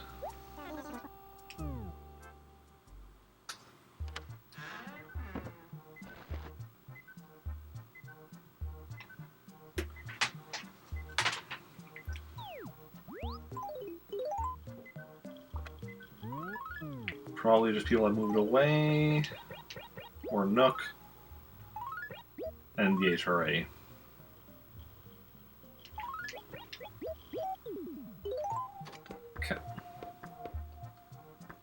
Probably just people that moved away, or Nook, and the HRA. Okay.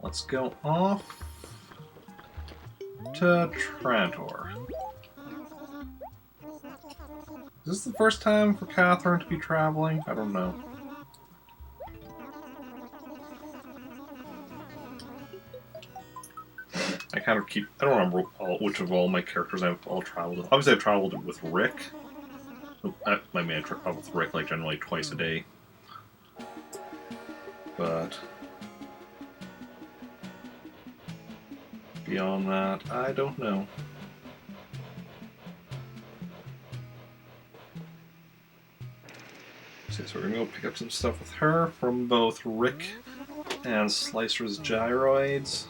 Let's go off to Trantor. Is this the first time for Catherine to be traveling? I don't know. I kind of keep... I don't remember which of all my characters I've all traveled with. Obviously, I've traveled with Rick. My main trip with Rick, like, generally twice a day. But... beyond that, I don't know. So we're gonna go pick up some stuff with her from both Rick and Slicer's Gyroids.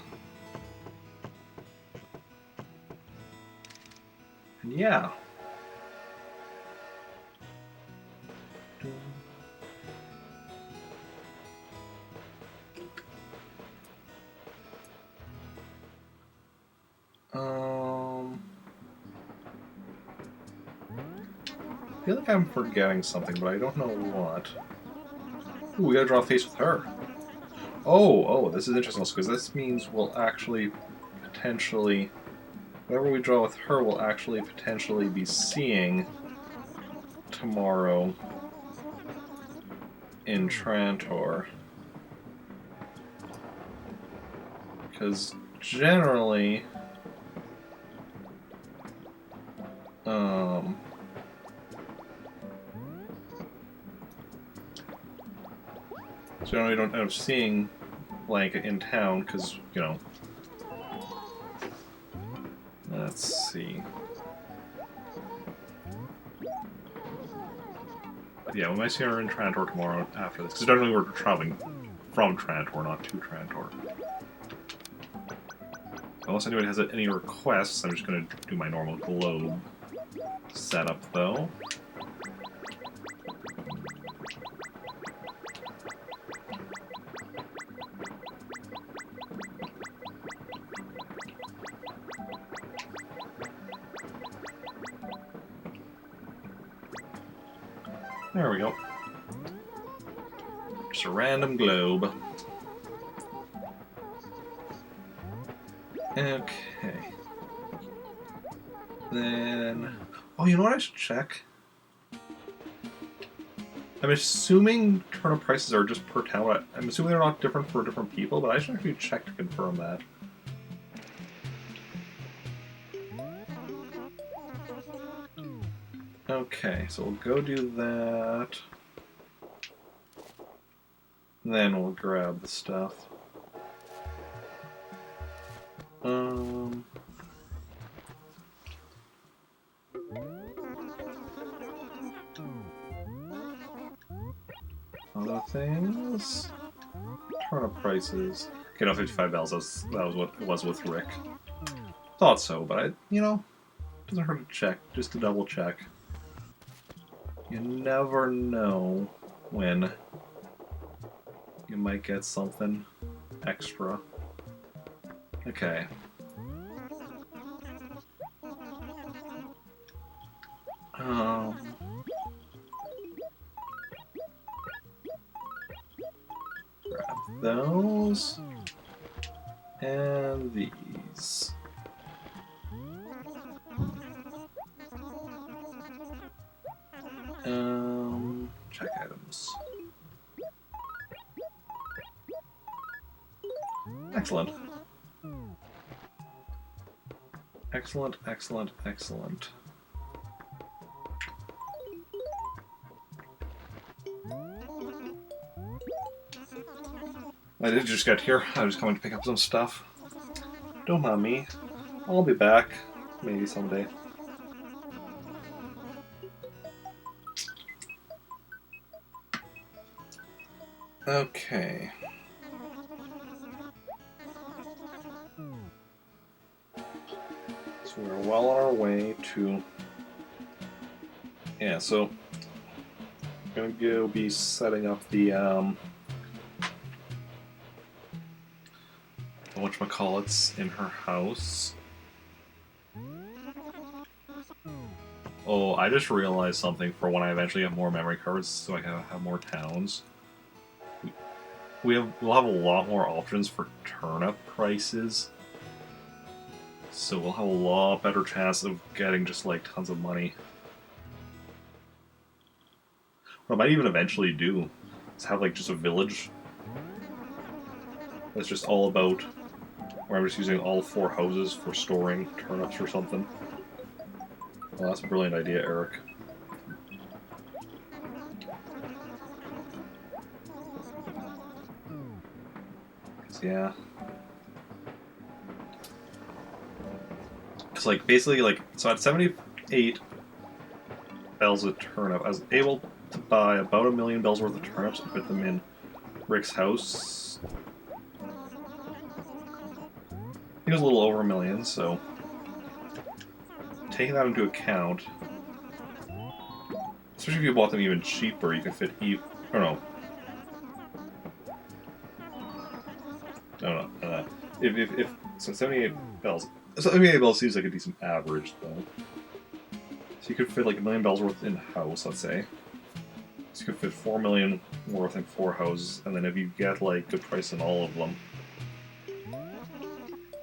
And yeah. I feel like I'm forgetting something, but I don't know what. Ooh, we gotta draw a face with her. Oh, this is interesting because this means we'll actually potentially... whatever we draw with her will actually potentially be seeing tomorrow in Trantor. Because generally... generally don't end up seeing Blanca in town, because, you know... Let's see. But yeah, we might see her in Trantor tomorrow after this, because generally we're traveling from Trantor, not to Trantor. Unless anybody has any requests, I'm just going to do my normal globe setup, though. There we go. Just a random globe. Okay. Then... oh, you know what I should check? I'm assuming turnip prices are just per town. I'm assuming they're not different for different people, but I should actually check to confirm that. Okay, so we'll go do that. Then we'll grab the stuff. Other things. Turnip prices. Okay, no, 55 bells. That was what it was with Rick. Thought so, but doesn't hurt to check, just to double check. You never know when you might get something extra. Okay. Grab those. And these. Check items. Excellent. Excellent, excellent, excellent. I did just get here. I was coming to pick up some stuff. Don't mind me. I'll be back. Maybe someday. Okay. So we're well on our way to... Yeah, so... I'm gonna go be setting up the, whatchamacallits in her house. Oh, I just realized something for when I eventually have more memory cards, so I can have more towns. We'll have a lot more options for turnip prices, so we'll have a lot better chance of getting just like tons of money. What I might even eventually do is have like just a village that's just all about where I'm just using all 4 houses for storing turnips or something. Well, that's a brilliant idea, Eric. Yeah. It's like basically like so at 78 bells a turnip, I was able to buy about 1 million bells worth of turnips and put them in Rick's house. I think it was a little over 1 million, so taking that into account, especially if you bought them even cheaper, you can fit I don't know. If so 78 bells. 78 bells seems like a decent average, though. So you could fit like 1 million bells worth in house, let's say. So you could fit 4 million worth in 4 houses, and then if you get like good price in all of them,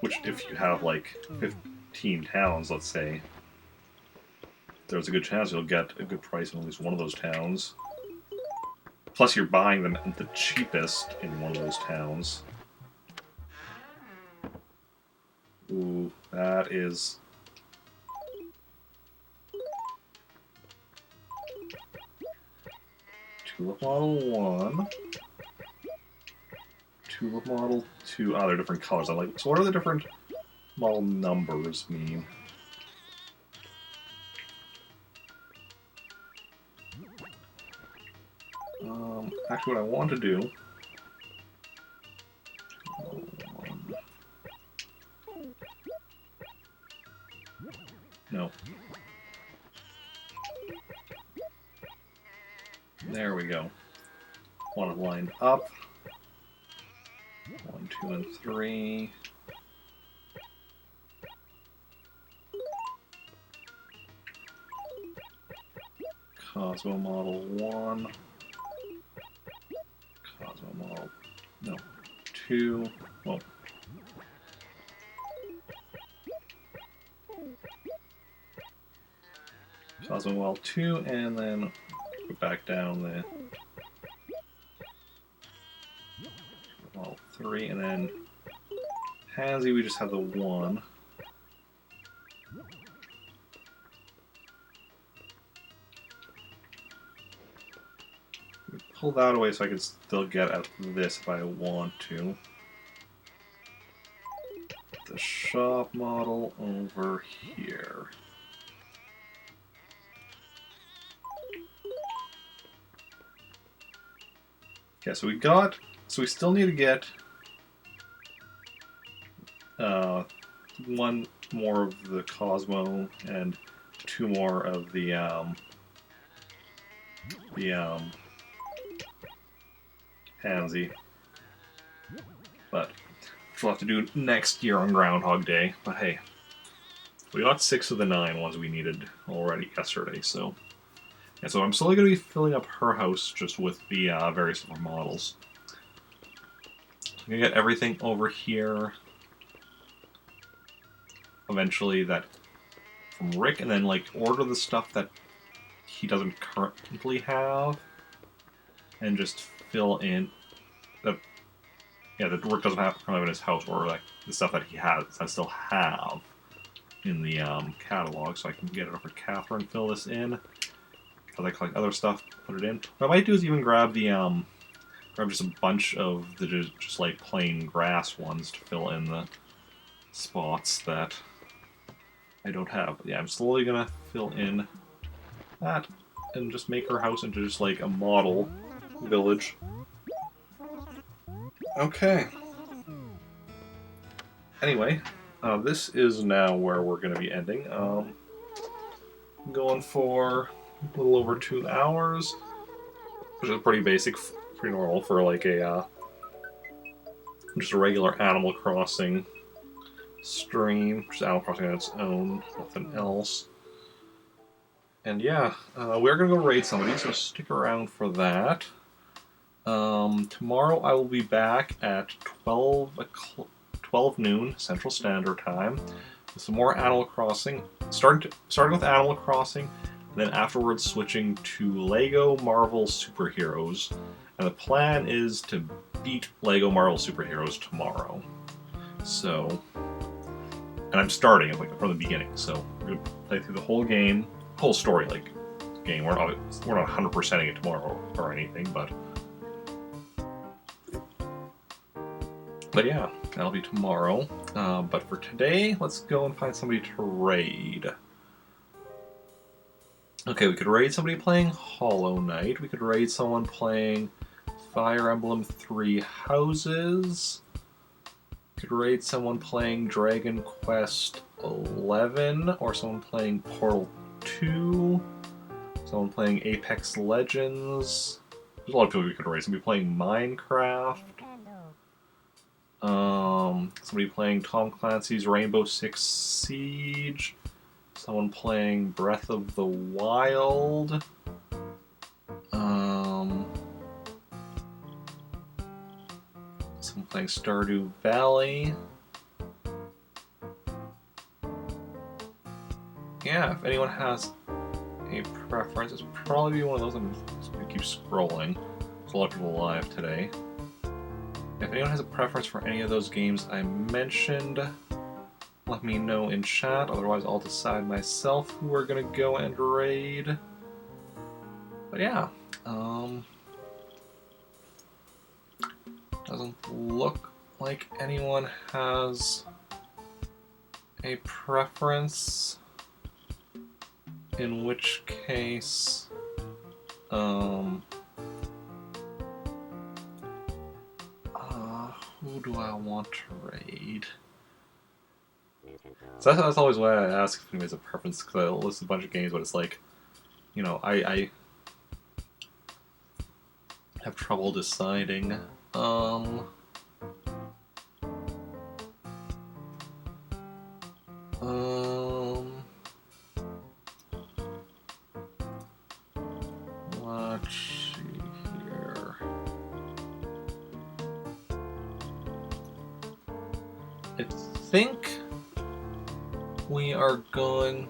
which if you have like 15 towns, let's say, there's a good chance you'll get a good price in at least one of those towns. Plus you're buying them at the cheapest in one of those towns. Ooh, that is... Tulip Model 1. Tulip Model 2. Ah, they're different colors. I'm like, so what do the different model numbers mean? Actually, what I want to do... No. There we go. Want it lined up. 1, 2, and 3. Cosmo Model 1. Cosmo Model... No. 2. Well... Cosmo Model 2, and then go back down the Model 3, and then Pansy, we just have the 1. Pull that away so I can still get at this if I want to. The shop model over here. Yeah, so we still need to get one more of the Cosmo and two more of the Pansy. But we'll have to do next year on Groundhog Day. But hey, we got 6 of the 9 ones we needed already yesterday, so... And so I'm slowly going to be filling up her house just with the various different models. I'm going to get everything over here eventually that from Rick, and then like order the stuff that he doesn't currently have, and just fill in the that Rick doesn't have in his house, or like the stuff that he has I still have in the catalog, so I can get it over to Catherine, fill this in. As I collect other stuff, put it in. What I might do is even grab the grab just a bunch of the just like plain grass ones to fill in the spots that I don't have. But yeah, I'm slowly gonna fill in that and just make her house into just like a model village. Okay. Anyway, this is now where we're going to be ending. Going for a little over 2 hours, which is pretty basic, pretty normal for like a just a regular Animal Crossing stream. Just Animal Crossing on its own, nothing else. And yeah, we're going to go raid somebody, so stick around for that. Tomorrow I will be back at 12 noon Central Standard Time with some more Animal Crossing. Starting with Animal Crossing, and then afterwards switching to Lego Marvel Superheroes. And the plan is to beat Lego Marvel Superheroes tomorrow. So, and I'm starting it like from the beginning. So we're gonna play through the whole game, whole story like game. We're not 100%ing it tomorrow or anything, but yeah, that'll be tomorrow. But for today, let's go and find somebody to raid. Okay, we could raid somebody playing Hollow Knight. We could raid someone playing Fire Emblem Three Houses. We could raid someone playing Dragon Quest XI, or someone playing Portal 2. Someone playing Apex Legends. There's a lot of people we could raid. Somebody playing Minecraft. Somebody playing Tom Clancy's Rainbow Six Siege. Someone playing Breath of the Wild. Someone playing Stardew Valley. Yeah, if anyone has a preference, it's probably be one of those. I'm just gonna keep scrolling. There's a lot of people live today. If anyone has a preference for any of those games I mentioned, let me know in chat. Otherwise, I'll decide myself who we're gonna go and raid. But yeah, doesn't look like anyone has a preference. In which case, who do I want to raid? So that's always why I ask if anyone has a preference, because I list a bunch of games, but it's like, you know, I have trouble deciding. Let's see here. I think we are going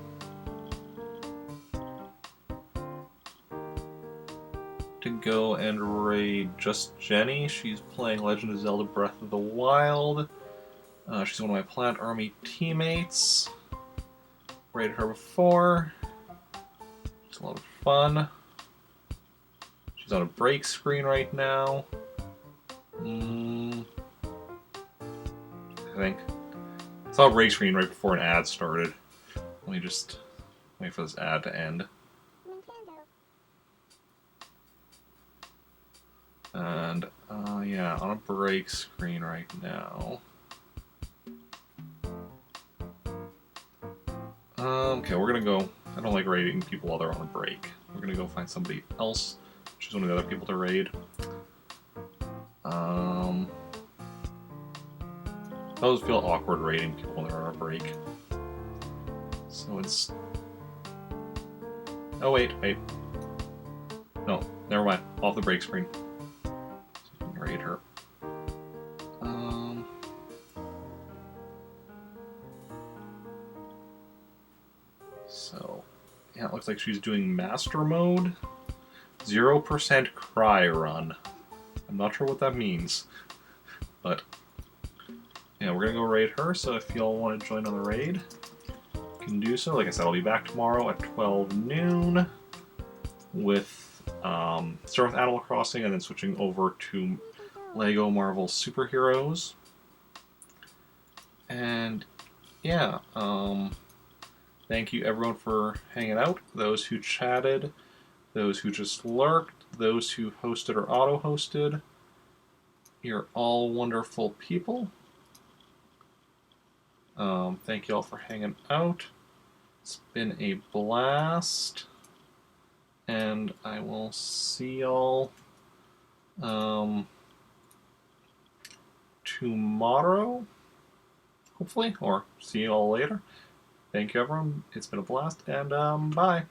to go and raid just Jenny. She's playing Legend of Zelda Breath of the Wild. She's one of my Plant Army teammates. Raided her before. It's a lot of fun. She's on a break screen right now. I think. I saw a break screen right before an ad started. Let me just wait for this ad to end. And yeah, on a break screen right now. Okay, we're gonna go. I don't like raiding people while they're on a break. We're gonna go find somebody else, choose one of the other people to raid. I always feel awkward raiding people when they're on a break. So it's. Oh wait. No, never mind. Off the break screen. So we can raid her. So, yeah, it looks like she's doing master mode. 0% cry run. I'm not sure what that means, but yeah, we're gonna go raid her. So if y'all want to join on the raid, you can do so. Like I said, I'll be back tomorrow at 12 noon with start with Animal Crossing and then switching over to Lego Marvel Superheroes. And yeah, thank you everyone for hanging out. Those who chatted, those who just lurked, those who hosted or auto-hosted. You're all wonderful people. Thank you all for hanging out. It's been a blast. And I will see y'all tomorrow, hopefully, or see you all later. Thank you, everyone. It's been a blast, and bye.